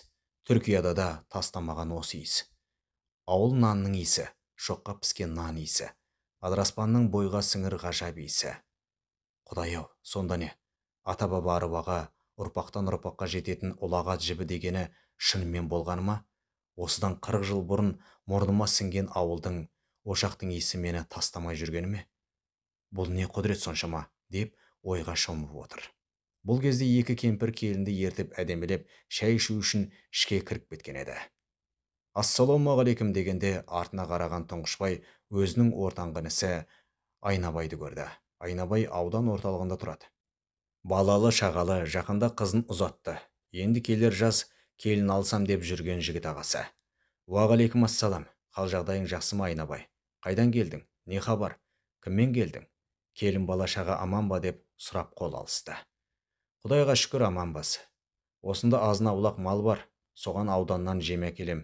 Түркияда да тастамаған осы иіс. Ауыл нанның иісі, шоққа піскен нан иісі, адыраспанның бойға сіңір ғажап иісі. Құдай-ау, сонда не? Ата-баба аруағы ұрпақтан ұрпаққа жететін ұлағат жібі дегені шынымен болғаны ма? Осыдан 40 жыл бұрын мұрныма сіңген ауылдың, ошақтың иісі мені тастамай жүргені ме? Бұл не құдірет соншама, деп ойға шомып отыр. Бұл кезде екі кемпір келінді ертіп әдемілеп шай ішу үшін ішке кіріп кеткен еді. Ассалаумағалейкум дегенде артына қараған Тұңғышбай өзінің ортаңғы інісі Айнабайды көрді. Айнабай аудан орталығында тұрады. Балалы шағалы жақында қызын ұзатты. Енді келер жаз келін алсам деп жүрген жігіт ағасы. Уағалейкум ассалам. Қал жағдайың жақсы ма Айнабай? Қайдан келдің? Не хабар? Кіммен келдің? Келін бала шаға аман ба деп сұрап қол алысты. Құдайға шүкір аманбыз. Осында азын аулақ мал бар. Соған ауданнан жем әкелем.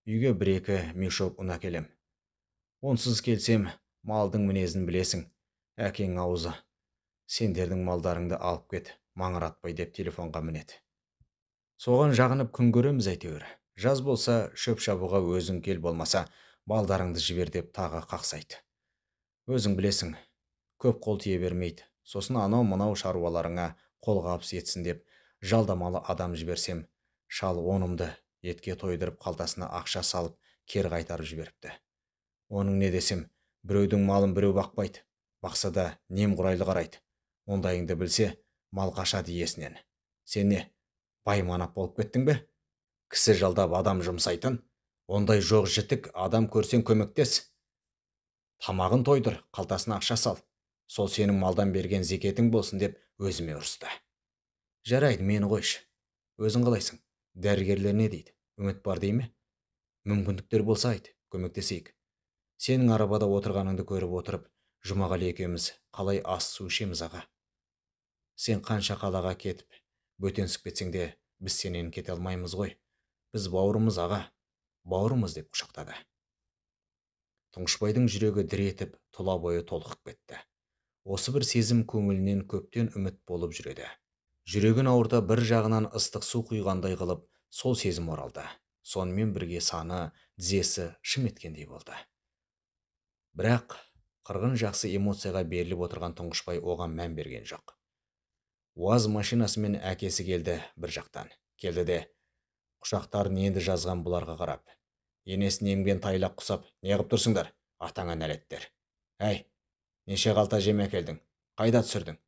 Үйге бір-екі мешок ұн әкелем. Онсыз келсем, малдың мінезін білесің. Әкең аузы. Сендердің малдарыңды алып кет, маңыратпай деп телефонға мінеді. Соған жағынып күн көреміз әйтеуір. Жаз болса, шөп шабуға өзің кел, болмаса, балдарыңды жібер деп тағы қақсайды. Өзің білесің, көп қол тие бермейді. Сосын анау-мынау шаруаларыңа қолғабыс етсін деп, жалдамалы адам жіберсем, шал онымды етке тойдырып қалтасына ақша салып, кер қайтарып жіберіпті. Оның не десем, біреудің малын біреу бақпайды. Бақса да немқұрайлы қарайды. Ондайыңды білсе, мал қашады иесінен. Сен не, байманап болып кеттің бе? Кісі жалдап адам жұмсайтын. Ондай жоқ жітік адам көрсең көмектес. Тамағын тойдыр, қалтасына ақша сал. Сол сенің малдан берген зекетің болсын деп өзіме ұрысты. Жарайды, мені қойшы. Өзің қалайсың? Дәрігерлер не дейді? Үміт бар дей ме? Мүмкіндіктер болса айт, көмектесейік. Сенің арабада отырғаныңды көріп отырып, Жұмағали екеуміз қалай ас су ішеміз аға. Сен қанша қалаға кетіп, бөтенсіп кетсең де, біз сенен кете алмаймыз ғой. Біз бауырымыз аға, бауырымыз деп құшақтады. Тұңғышбайдың жүрегі дір етіп, тұла бойы толқып кетті. Осы бір сезім көңілінен көптен үміт болып жүреді. Жүрегін ауырта бір жағынан ыстық су құйғандай қылып, сол сезім оралды. Сонымен бірге саны, тізесі шым еткендей болды. Бірақ қырғын жақсы эмоцияға беріліп отырған Тұңғышбай оған мән берген жоқ. УАЗ машинасымен әкесі келді бір жақтан. Келді де, құшақтарын енді жазған бұларға қарап. Енесін емген тайлақ құсап, не қып тұрсыңдар? Атаңа нәлеттер. Әй, неше қалта жем әкелдің? Қайда түсірдің?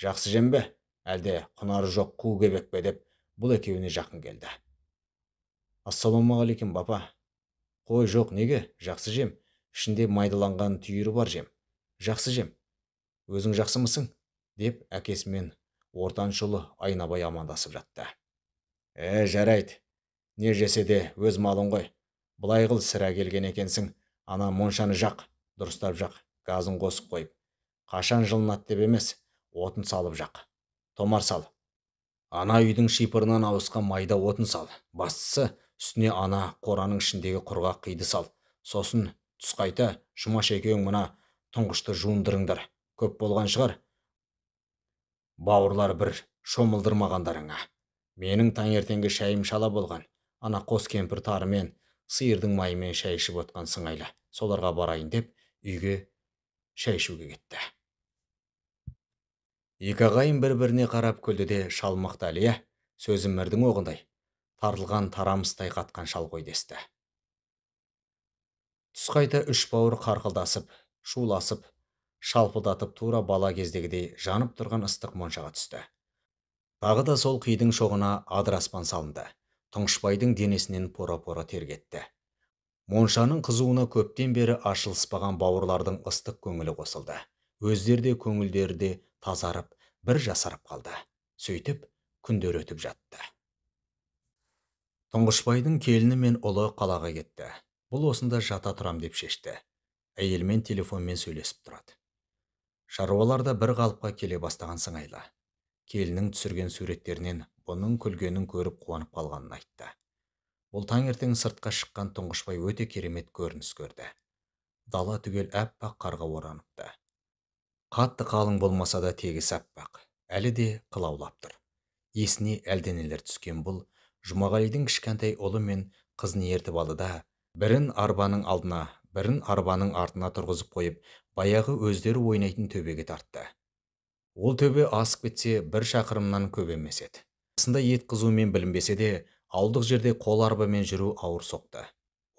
Жақсы жем бе? Әлде құнары жоқ қу кебек пе деп, бұл екеуіне жақын келді. Ассалаумағалейкум, бапа. Қой, жоқ, неге? Жақсы жем. Ішінде майдаланған түйірі бар жем. Жақсы жем. Өзің жақсымысың? Деп әкесімен ортаншылы Айнабай амандасып жатты. Жарайды. Не жесе де өз малың ғой. Бұлай қыл, сірә келген екенсің. Ана моншаны жақ, дұрыстап жақ, газын қосып қойып. Қашан жылынады деп емес, отын салып жақ. Томар сал. Ана үйдің шипырынан ауысқан майда отын сал. Бастысы, үстіне ана қораның ішіндегі құрғақ қиды сал. Сосын түс қайта, Жұмаш екеуің мына Тұңғышты жуындырыңдар. Көп болған шығар. Бауырлар бір шомылдырмағандарыңа. Менің таңертеңгі шайым шала болған. Ана қос кемпір тарымен, сиырдың майымен шай ішіп отқан сыңайлы. Соларға барайын деп, үйге шай ішуге кетті. Екі ағайын бір-біріне қарап күлді де, шалмақты әлия, сөзі мірдің оғындай. Тартылған тарамыстай қатқан шал ғой десті. Түс қайта үш бауыр қарқылдасып, шуласып, шалпылдатып тура бала кездегідей жанып тұрған ыстық моншаға түсті. Тағы да сол қидың шоғына адыраспан салынды. Тұңғышбайдың денесінен пора-пора тергетті. Моншаның қызуына көптен бері ашылыспаған бауырлардың ыстық көңілі қосылды. Өздерде көңілдері тазарып, бір жасарып қалды. Сөйтіп, күндер өтіп жатты. Тұңғышбайдың келіні мен ұлы қалаға кетті. Бұл осында жата тұрам деп шешті. Әйелмен телефонмен сөйлесіп тұрады. Шаруалар да бір қалыпқа келе бастаған сыңайлы. Келіннің түсірген суреттерінен бұның күлгенін көріп қуанып қалғанын айтты. Бұл таңертең сыртқа шыққан тұңғышбай өте керемет көрініс көрді. Дала түгел әппақ қарға ораныпты. Қатты қалың болмаса да тегіс әппақ, әлі де қылаулап тұр. Есіне әлденелер түскен бұл Жұмағалидың кішкентай ұлы мен қызын ертіп алды да, бірін арбаның алдына, бірін арбаның артына тұрғызып қойып, баяғы өздері ойнайтын төбеге тартты. Ол төбе асып кетсе, 1 шақырымнан көп емес еді. Расында ет қызумен білінбесе де, ауылдық жерде қол арбамен жүру ауыр соқты.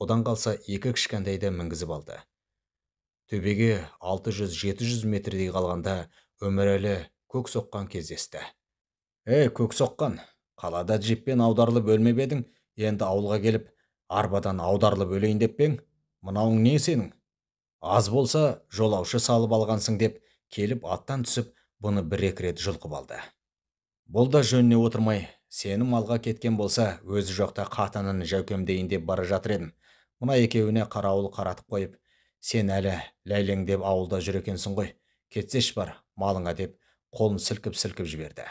Одан қалса 2 кішкентайды мінгізіп алды. Төбеге 600-700 метрдей қалғанда Өмірәлі көк соққан кездесті. Көк соққан, қалада джиппен аударылып өлмеп едің, енді ауылға келіп, арбадан аударылып өлейін деп пең? Мынауың не сенің? Аз болса, жолаушы салып алғансың деп, келіп аттан түсіп, бұны 1-2 рет жұлқып алды. Бұл да жөніне отырмай, сені малға кеткен болса, өзі жоқта қатынын жәукемдейін деп бара жатыр едім. Мына екеуіне қарауыл қаратып қойып, сен әлі ләйлеңдеп ауылда жүр екенсің ғой, кетсеш бар, малыңа деп, қолын сілкіп-сілкіп жіберді.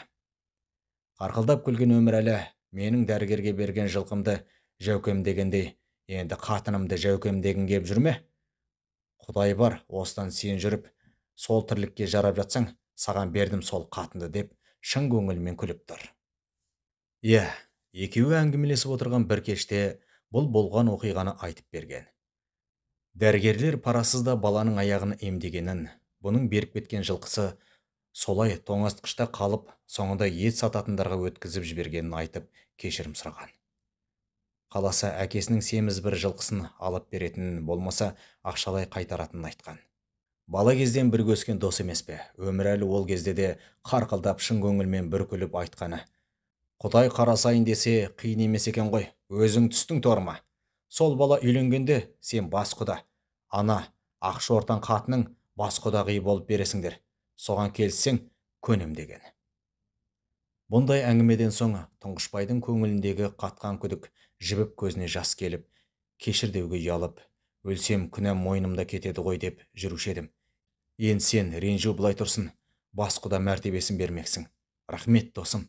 Қарқылдап күлген Өмірәлі, менің дәрігерге берген жылқымды жәукемдегендей, енді қатынымды жәукемдегің кеп жүрме? Құдай бар, осыдан сен жүріп, сол тірлікке жарап жатсаң, саған бердім сол қатынды деп, шын көңілмен күліп тұр. Екеуі әңгімелесіп отырған бір кеште бұл болған оқиғаны айтып берген. Дәрігерлер парасызда баланың аяғын емдегенін, бұның беріп кеткен жылқысы солай тоңазытқышта қалып, соңында ет сататындарға өткізіп жібергенін айтып, кешірім сұраған. Қаласа әкесінің семіз бір жылқысын алып беретінін, болмаса ақшалай қайтаратынын айтқан. Бала кезден бір өскен дос емес пе? Өмірәлі ол кезде де қарқылдап шын көңілмен бір күліп айтқаны. Құдай қарасайын десе қиын емес екен ғой, өзің түстің торыма. Сол бала үйленгенде сен бас құда, ана ақшы ортан қатының бас құдағи болып бересіңдер. Соған келіссең көнем деген. Бұндай әңгімеден соң Тұңғышбайдың көңіліндегі қатқан күдік жібіп көзіне жас келіп, кешір деуге ұялып, өлсем күнәм мойнымда кетеді ғой деп жүруші едім. Енді сен ренжу былай тұрсын, бас құда мәртебесін бермексің. Рахмет досым,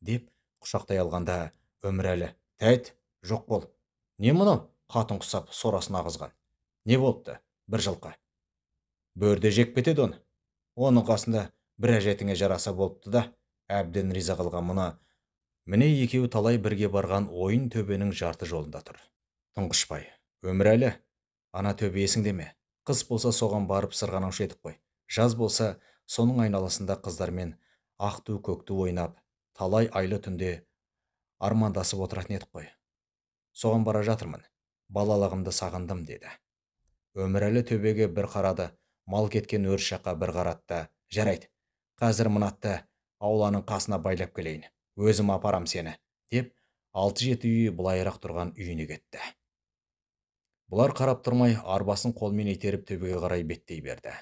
деп құшақтай алғанда Өмірәлі, тәйт, жоқ бол. Не мұнау? Қатын құсап сорасын ағызған. Не болыпты? Бір жылқы. Бөрде жек кетеді оны. Оның қасында бір әжетіңе жараса болыпты да, әбден риза қылған мұны. Міне екеуі талай бірге барған ойын төбенің жарты жолында тұр. Тұңғышбай, Өмірәлі, ана төбе есіңде ме? Қыс болса соған барып сырғанаушы едік қой. Жаз болса соның айналасында қыздармен ақту көкту ойнап, талай айлы түнде армандасып отыратын едік қой. Соған бара жатырмын. Балалығымды сағындым, деді. Өмірәлі төбеге бір қарады, мал кеткен өріс жаққа бір қаратты. Жарайды, қазір мынатты ауланың қасына байлап келейін. Өзім апарам сені, деп 6-7 үйі былайырақ тұрған үйіне кетті. Бұлар қарап тұрмай, арбасын қолмен итеріп төбеге қарай беттей берді.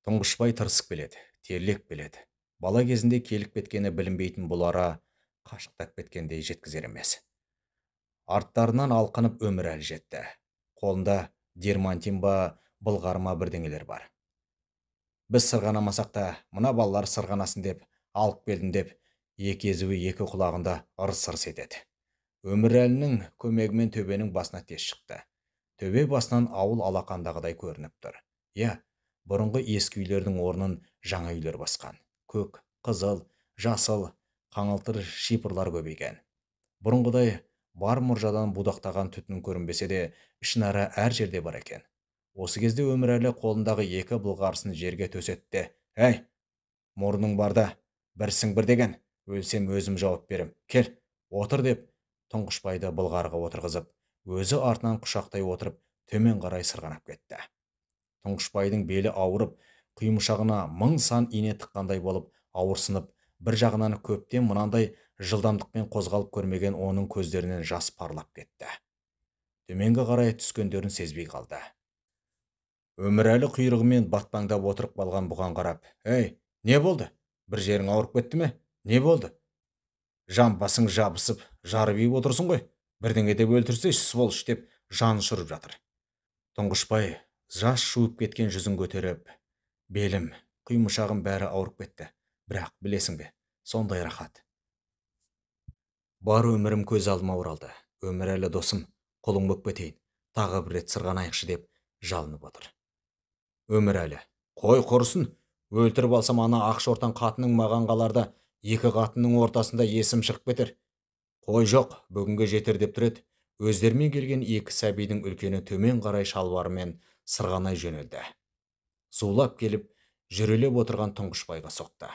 Тұңғышбай тырысып келеді, терлеп келеді. Бала кезінде келіп кеткені білінбейтін бұл ара қашықтап кеткендей жеткізер емес. Арттарынан алқынып Өмірәлі жетті. Қолында дермантин ба, былғарма бірдеңелер бар. Біз сырғанамасақ та, мына балалар сырғанасын деп, алып келдім деп, екі езуі екі құлағында ырыс-ырыс етеді. Өмірәлінің көмегімен төбенің басына тез шықты. Төбе басынан ауыл алақандағыдай көрініп тұр. Бұрынғы ескі үйлердің орнын жаңа үйлер басқан. Көк, қызыл, жасыл, қаңылтыр шипырлар көбейген. Бұрынғыдай бар мұржадан будақтаған түтін көрінбесе де, ішінара әр жерде бар екен. Осы кезде Өмірәлі қолындағы екі былғарысын жерге төсетті. Мұрның барда, бірсің бір деген, өлсем өзім жауап берем. Кел, отыр деп, Тұңғышбайды былғарға отырғызып, өзі артынан құшақтай отырып, төмен қарай сырғанап кетті. Тұңғышбайдың белі ауырып, құйымшағына 1000 сан ине тыққандай болып, ауырсынып, бір жағынан көптен мынандай жылдамдықпен қозғалып көрмеген оның көздерінен жас парлап кетті. Төменгі қарай түскендерін сезбей қалды. Өмірәлі құйрығымен батпаңдап отырып қалған бұған қарап, не болды? Бір жерің ауырып кетті ме? Не болды? Жамбасың жабысып, жарып отырсың ғой. Бірдеңе деп өлтірсе, сволыш деп жан ұшырып жатыр. Тұңғышбай жас шуып кеткен жүзін көтеріп, белім, құйымшағым бәрі ауырып кетті. Бірақ білесің бе, сондай рахат. Бар өмірім көз алдыма оралды. Өмірәлі досым, қолың боп кетейін. Тағы бір рет сырғанайықшы деп жалынып отыр. Өмірәлі, қой құрысын. Өлтіріп алсам ана ақшортан қатының маған қаларда, екі қатынның ортасында есім шығып кетер. Қой жоқ, бүгінге жетер деп тұр еді. Өздерімен келген екі сәбидің үлкені төмен қарай шалбарымен сырғанай жөнелді. Зулап келіп, жүрелеп отырған Тұңғышбайға соқты.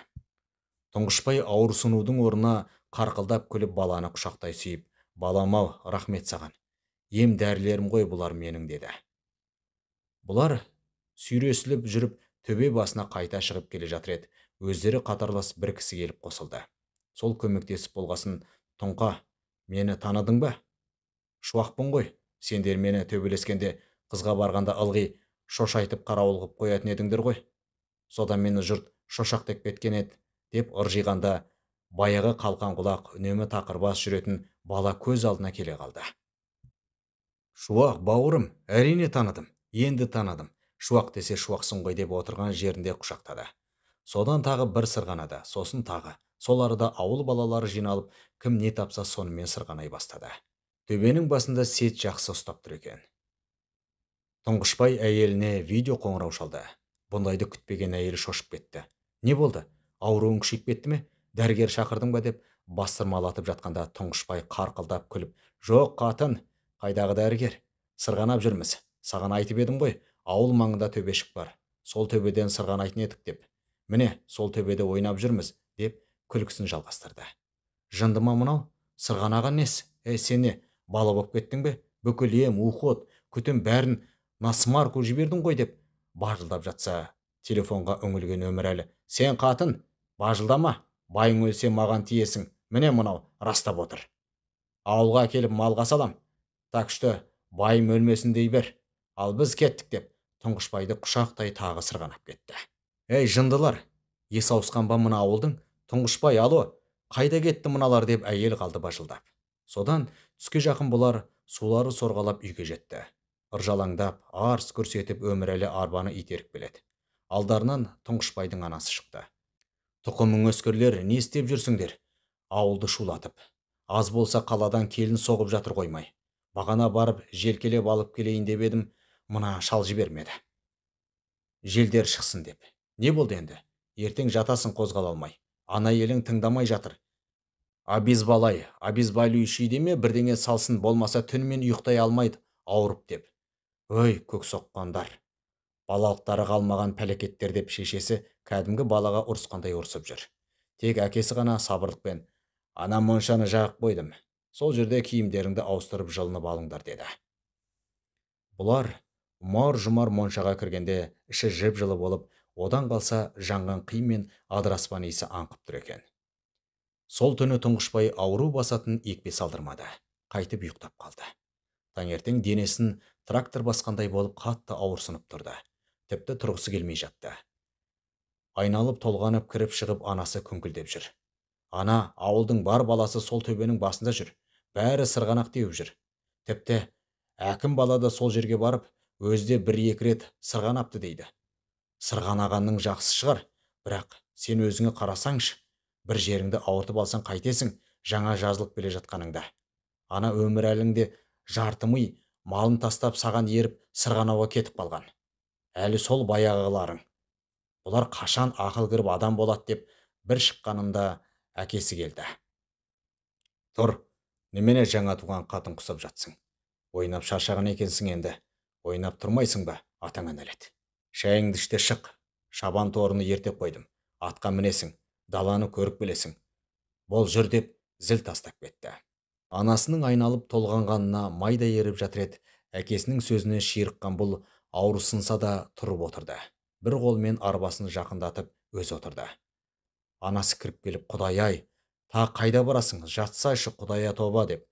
Тұңғышбай ауырсынудың орнына қарқылдап күліп баланы құшақтай сүйіп, балам-ау, рахмет саған. Ем дәрілерім ғой бұлар менің, деді. Бұлар сүйресіліп жүріп төбе басына қайта шығып келе жатыр еді. Өздері қатарлас бір кісі келіп қосылды. Сол көмектесіп болғасын, Тұңқа, мені таныдың ба? Шуақпын ғой. Сендер мені төбелескенде қызға барғанда ылғи шошайтып қарауыл қып қоятын едіңдер ғой. Содан мені жұрт шошақ деп кеткен еді, деп ыржиғанда баяғы қалқан құлақ үнемі тақырбас жүретін бала көз алдына келе қалды. Шуақ, бауырым, әрине таныдым. Енді таныдым. Шуақ десе шуақсың ғой деп отырған жерінде құшақтады. Содан тағы бір сырғанады, сосын тағы. Сол арада ауыл балалары жиналып, кім не тапса сонымен сырғанай бастады. Төбенің басында сет жақсы ұстап тұр екен. Тұңғышбай әйеліне видео қоңырау шалды. Бұндайды күтпеген әйелі шошып кетті. Не болды? Ауруың күшейіп кетті ме? Дәрігер шақырдың ба деп бастырмалатып жатқанда Тұңғышбай қарқылдап күліп, жоқ қатын, қайдағы дәрігер? Сырғанап жүрміз. Саған айтып едім ғой, ауыл маңында төбешік бар. Сол төбеден сырғанайтын едік деп. Міне, сол төбеде ойнап жүрміз, деп күлкісін жалғастырды. Жынды ма мынау? Сырғанаған несі? Сен не, бала боп кеттің бе? Бүкіл ем, уход, күтім бәрін насмарку жібердің ғой деп бажылдап жатса, телефонға үңілген Өмірәлі, сен қатын, бажылдама, байың өлсе маған тиесің. Міне мынау растап отыр. Ауылға келіп малға салам. Так что байым өлмесін дей бер. Ал біз кеттік деп Тұңғышбайды құшақтай тағы сырғанап кетті. Ей, жындылар, ес ауысқан ба мына ауылдың? Тұңғышбай, алло, қайда кетті мыналар деп әйел қалды бажылдап. Содан түске жақын бұлар сулары сорғалап үйге жетті. Ыржалаңдап, арс көрсетіп Өмірәлі арбаны итеріп келеді. Алдарынан Тұңғышбайдың анасы шықты. Тұқымың өскірлер, не істеп жүрсіңдер? Ауылды шулатып. Аз болса қаладан келін соғып жатыр қоймай. Бағана барып желкелеп алып келейін деп едім, мына шал жібермеді. Желдер шықсын деп. Не болды енді? Ертең жатасың қозғала алмай. Ана елің тыңдамай жатыр. Обезболивающий деме бірдеңе салсын, болмаса түнімен ұйықтай алмайды, ауырып деп. Өй, көк соққандар. Балалықтары қалмаған пәлекеттер деп шешесі кәдімгі балаға ұрысқандай ұрысып жүр. Тек әкесі ғана сабырлықпен, ана моншаны жағып қойдым. Сол жерде киімдеріңді ауыстырып жылынып алыңдар, деді. Бұлар ұмар-жұмар моншаға кіргенде іші жып-жылы болып, одан қалса жанған қи мен адыраспан иісі аңқып тұр екен. Сол түні Тұңғышбай ауру басатын екпе салдырмады. Қайтып ұйықтап қалды. Таңертең денесін трактор басқандай болып қатты ауырсынып тұрды. Тіпті тұрғысы келмей жатты. Айналып толғанып кіріп шығып анасы күңкілдеп жүр. Ана, ауылдың бар баласы сол төбенің басында жүр. Бәрі сырғанақ теуіп жүр. Тіпті әкім бала да сол жерге барып, өзде бір-екі рет сырғанапты дейді. Сырғанағанның жақсы шығар, бірақ сен өзіңе қарасаңшы, бір жеріңді ауыртып алсаң қайтесің, жаңа жазылып келе жатқаныңда. Ана Өмірәліңде жартымый малын тастап саған еріп сырғанауға кетіп қалған. Әлі сол баяғыларың. Бұлар қашан ақыл кіріп адам болады деп бір шыққанында әкесі келді. Тұр, немене жаңа туған қатын құсап жатсың? Ойнап шаршаған екенсің енді. Ойнап тұрмайсың ба, атаңа нәлет. Шайыңды іште шық. Шабан торыны ертеп қойдым. Атқа мінесің, даланы көріп білесің. Бол жүр деп зіл тастап кетті. Анасының айналып толғанғанына майда еріп жатыр еді. Әкесінің сөзіне ширыққан бұл ауырсынса да тұрып отырды. Бір қолмен арбасын жақындатып өз отырды. Анасы кіріп келіп, Құдай-ай, та қайда барасың? Жатсайшы, Құдая тоба деп.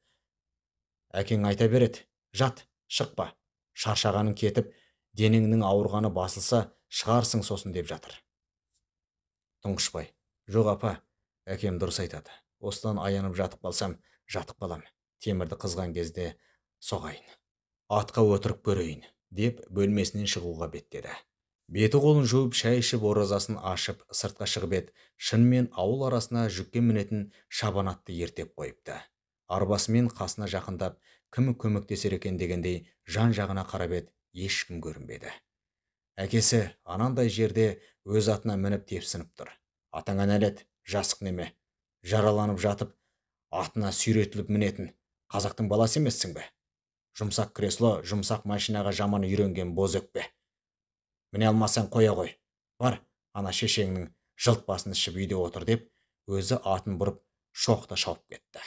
Әкең айта береді, жат, шықпа. Шаршағаның кетіп, денеңнің ауырғаны басылса, шығарсың сосын деп жатыр. Тұңғышбай, жоқ апа, әкем дұрыс айтады. Осыдан аянып жатып қалсам, жатып қалам. Темірді қызған кезде соғайын. Атқа отырып көрейін, деп бөлмесінен шығуға беттеді. Беті қолын жуып, шай ішіп, оразасын ашып, сыртқа шығып еді. Шынымен ауыл арасына жүкке мінетін шабанатты ертеп қойыпты. Арбасымен қасына жақындап, кім көмектесер екен дегендей жан-жағына қарап еді, ешкім көрінбеді. Әкесі анандай жерде өз атына мініп тепсініп тұр. Атаңа нәлет, жасық неме. Жараланып жатып, атына сүйретіліп мінетін қазақтың баласы емессің бе? Жұмсақ кресло, жұмсақ машинаға жаман үйренген боз өкпе. Міне алмасаң қоя қой. Бар, ана шешеңнің жылт басын ішіп үйде отыр деп, өзі атын бұрып, шоқта шауып кетті.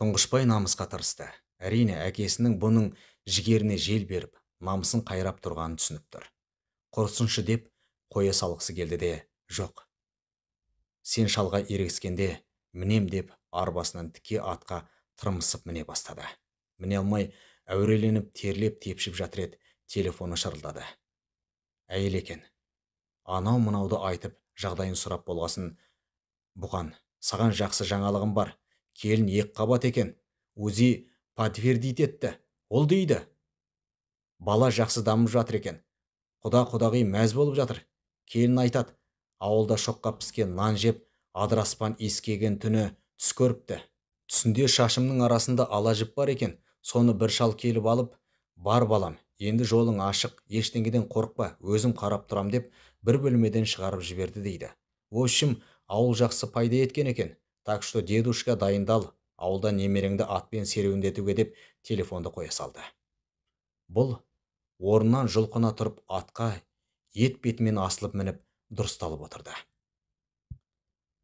Тұңғышбай намысқа тырысты. Әрине, әкесінің бұның жігеріне жел беріп, намысын қайрап тұрғанын түсініп тұр. Құрысыншы деп, қоя салғысы келді де, жоқ. Сен шалға ерегіскенде, мінем деп, арбасынан тіке атқа тырмысып міне бастады. Міне алмай, әуреленіп, терлеп, тепшіп жатыр еді, телефоны шырылдады. Әйел екен. Анау мынауды айтып, жағдайын сұрап болғасын, бұған, саған жақсы жаңалығым бар. Келін екіқабат екен. УЗИ подтвердить етті. Ол дейді. Бала жақсы дамып жатыр екен. Құда-құдағи мәз болып жатыр. Келін айтады, ауылда шоққа піскен нан жеп, адыраспан ескеген түні түс көріпті. Түсінде шашымның арасында ала жіп бар екен. Соны бір шал келіп алып, бар балам, енді жолың ашық, ештеңеден қорықпа, өзім қарап тұрам деп, бір бөлмеден шығарып жіберді дейді. В общем, ауыл жақсы пайда еткен екен. Так что дедушка дайындал, ауылда немереңді атпен серуендетуге деп телефонды қоя салды. Бұл орнынан жұлқына тұрып атқа ет бетімен асылып мініп дұрысталып отырды.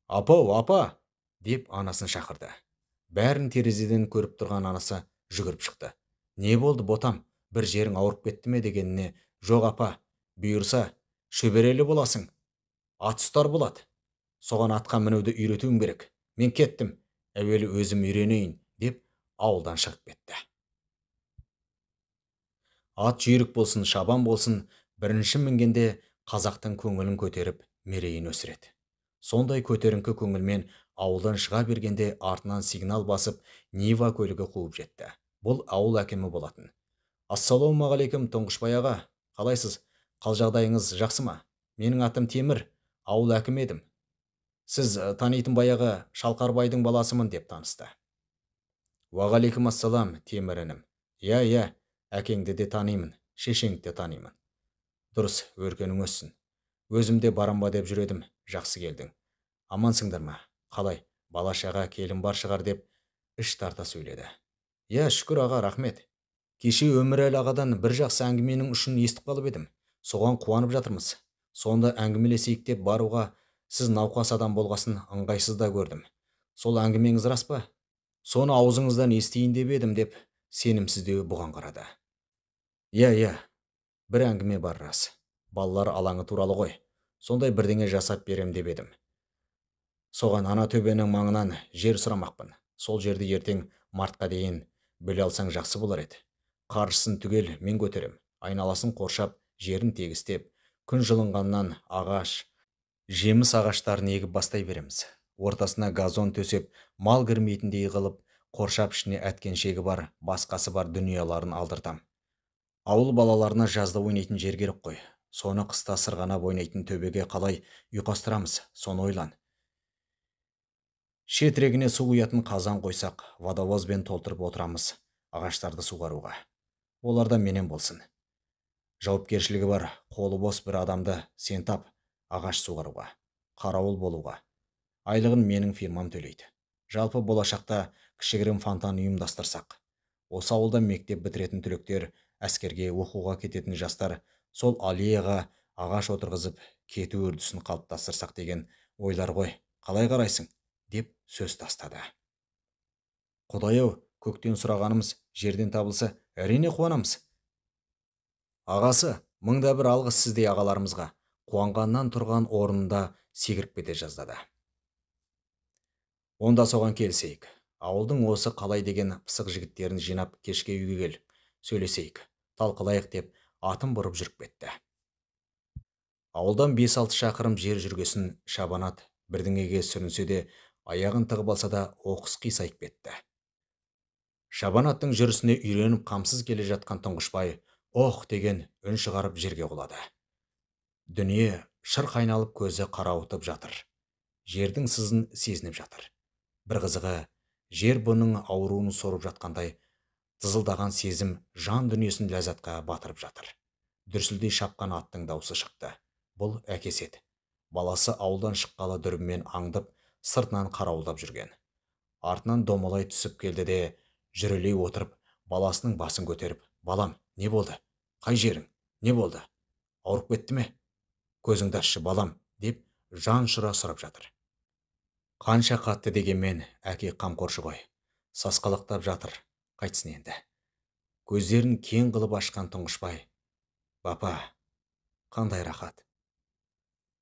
Апау, апа, деп анасын шақырды. Бәрін терезеден көріп тұрған анасы жүгіріп шықты. Не болды, ботам? Бір жерің ауырып кетті ме дегеніне, жоқ апа, бұйырса, шөберелі боласың. Ат ұстар болады. Соған атқа мінуді үйретуім керек. Мен кеттім, әуелі өзім үйренейін, деп ауылдан шығып кетті. Ат жүйрік болсын, шабан болсын, бірінші мінгенде қазақтың көңілін көтеріп, мерейін өсіреді. Сондай көтеріңкі көңілмен ауылдан шыға бергенде артынан сигнал басып, Нива көлігі қуып жетті. Бұл ауыл әкімі болатын. Ассалаумағалейкум, Тұңғышбай аға. Қалайсыз? Қал жағдайыңыз жақсы ма? Менің атым Темір, ауыл әкімі едім. Сіз танитын баяғы Шалқарбайдың баласымын, деп танысты. Уағалейкум ассалам, Темір інім. Иә, әкеңді де танимын, шешеңді де танимын. Дұрыс, өркенің өссін. Өзімде барам ба деп жүредім, жақсы келдің. Амансыңдар ма? Қалай, бала-шаға, келін бар шығар деп іш тарта сөйледі. Иә, шүкір аға, рахмет. Кеше Өмірәлі ағадан бір жақсы әңгіменің үшін естіп қалып едім. Соған қуанып жатырмыз. Сонда әңгімелесейік деп баруға, сіз науқас адам болғасын ыңғайсыз да көрдім. Сол әңгімеңіз рас па? Соны аузыңыздан естейін деп едім, деп сенімсіздеу бұған қарады. Иә, бір әңгіме бар рас. Балалар алаңы туралы ғой. Сондай бірдеңе жасап берем деп едім. Соған ана төбенің маңынан жер сұрамақпын. Сол жерді ертең мартқа дейін бөле алсаң жақсы болар еді. Қаржысын түгел мен көтерем. Айналасын қоршап, жерін тегістеп, күн жылынғаннан ағаш, жеміс ағаштарын егіп бастай береміз. Ортасына газон төсеп, мал кірмейтіндей қылып, қоршап ішіне әткеншегі бар, басқасы бар дүнияларын алдыртам. Ауыл балаларына жазда ойнайтын жер керек қой. Соны қыста сырғанап ойнайтын төбеге қалай ұйқастырамыз, соны ойлан. Шетрегіне су құятын қазан қойсақ, водовозбен толтырып отырамыз ағаштарды суғаруға. Оларда менен болсын. Жауапкершілігі бар, қолы бос бір адамды сен тап, ағаш суғаруға, қарауыл болуға. Айлығын менің фирмам төлейді. Жалпы болашақта кішігірім фонтан ұйымдастырсақ. Осы ауылда мектеп бітіретін түлектер, әскерге оқуға кететін жастар, сол аллеяға ағаш отырғызып, кету үрдісін қалыптастырсақ деген ойлар ғой. Қалай қарайсың? Деп сөз тастады. Құдай-ау, көктен сұрағанымыз жерден табылса, әрине қуанамыз. Ағасы, мыңда бір алғыс сіздей ағаларымызға. Қуанғаннан тұрған орнында секіріп кете жаздады. Онда соған келсейік. Ауылдың осы қалай деген пысық жігіттерін жинап кешке үйге кел. Сөйлесейік, талқылайық деп атын бұрып жүріп кетті. Ауылдан 5-6 шақырым жер жүргесін шабанат бірдеңеге сүрінсе де, аяғын тығып алса да оқыс қисайып кетті. Шабанаттың жүрісіне үйреніп қамсыз келе жатқан Тұңғышбай ох деген үн шығарып жерге құлады. Дүние шырқ айналып көзі қарауытып жатыр. Жердің сызын сезініп жатыр. Бір қызығы, жер бұның ауруын сорып жатқандай, тызылдаған сезім жан дүниесін ләззатқа батырып жатыр. Дүрсілдей шапқан аттың даусы шықты. Бұл әкесі еді. Баласы ауылдан шыққалы дүрбімен аңдып, сыртынан қарауылдап жүрген. Артынан домалай түсіп келді де, жүрелей отырып, баласының басын көтеріп, «Балам, не болды? Қай жерің? Не болды? Ауырып кетті ме? Көзіңді ашшы, балам», деп жан ұшыра сұрап жатыр. Қанша қатты дегенмен, әке қамқоршы ғой. Сасқалақтап жатыр, қайтсын енді. Көздерін кең қылып ашқан Тұңғышбай: «Бапа, қандай рахат.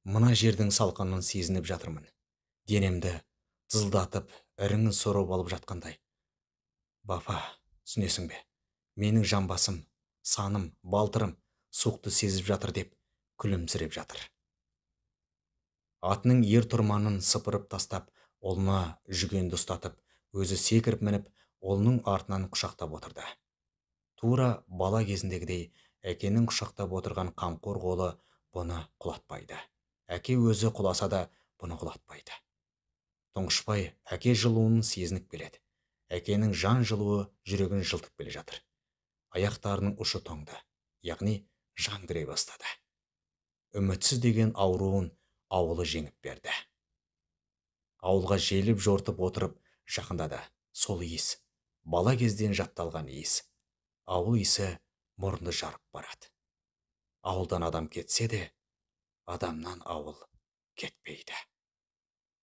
Мына жердің салқынын сезініп жатырмын. Денемді тызылдатып, іріңін сорып алып жатқандай. Бапа, түсінесің бе? Менің жамбасым, саным, балтырым суықты сезіп жатыр», деп күлімсіреп жатыр. Атының ер-тұрманын сыпырып тастап, ұлына жүгенді ұстатып, өзі секіріп мініп, ұлының артынан құшақтап отырды. Тура бала кезіндегідей, әкенің құшақтап отырған қамқор қолы бұны құлатпайды. Әке өзі құласа да, бұны құлатпайды. Тұңғышбай әке жылуын сезініп келеді. Әкенің жан жылуы жүрегін жылтып келе жатыр. Аяқтарының ұшы тоңды, яғни жан кіре бастады. Үмітсіз деген ауруын ауылы жеңіп берді. Ауылға желіп жортып отырып жақындады. Сол иіс, бала кезден жатталған иіс. Ауыл иісі мұрынды жарып барады. Ауылдан адам кетсе де, адамнан ауыл кетпейді.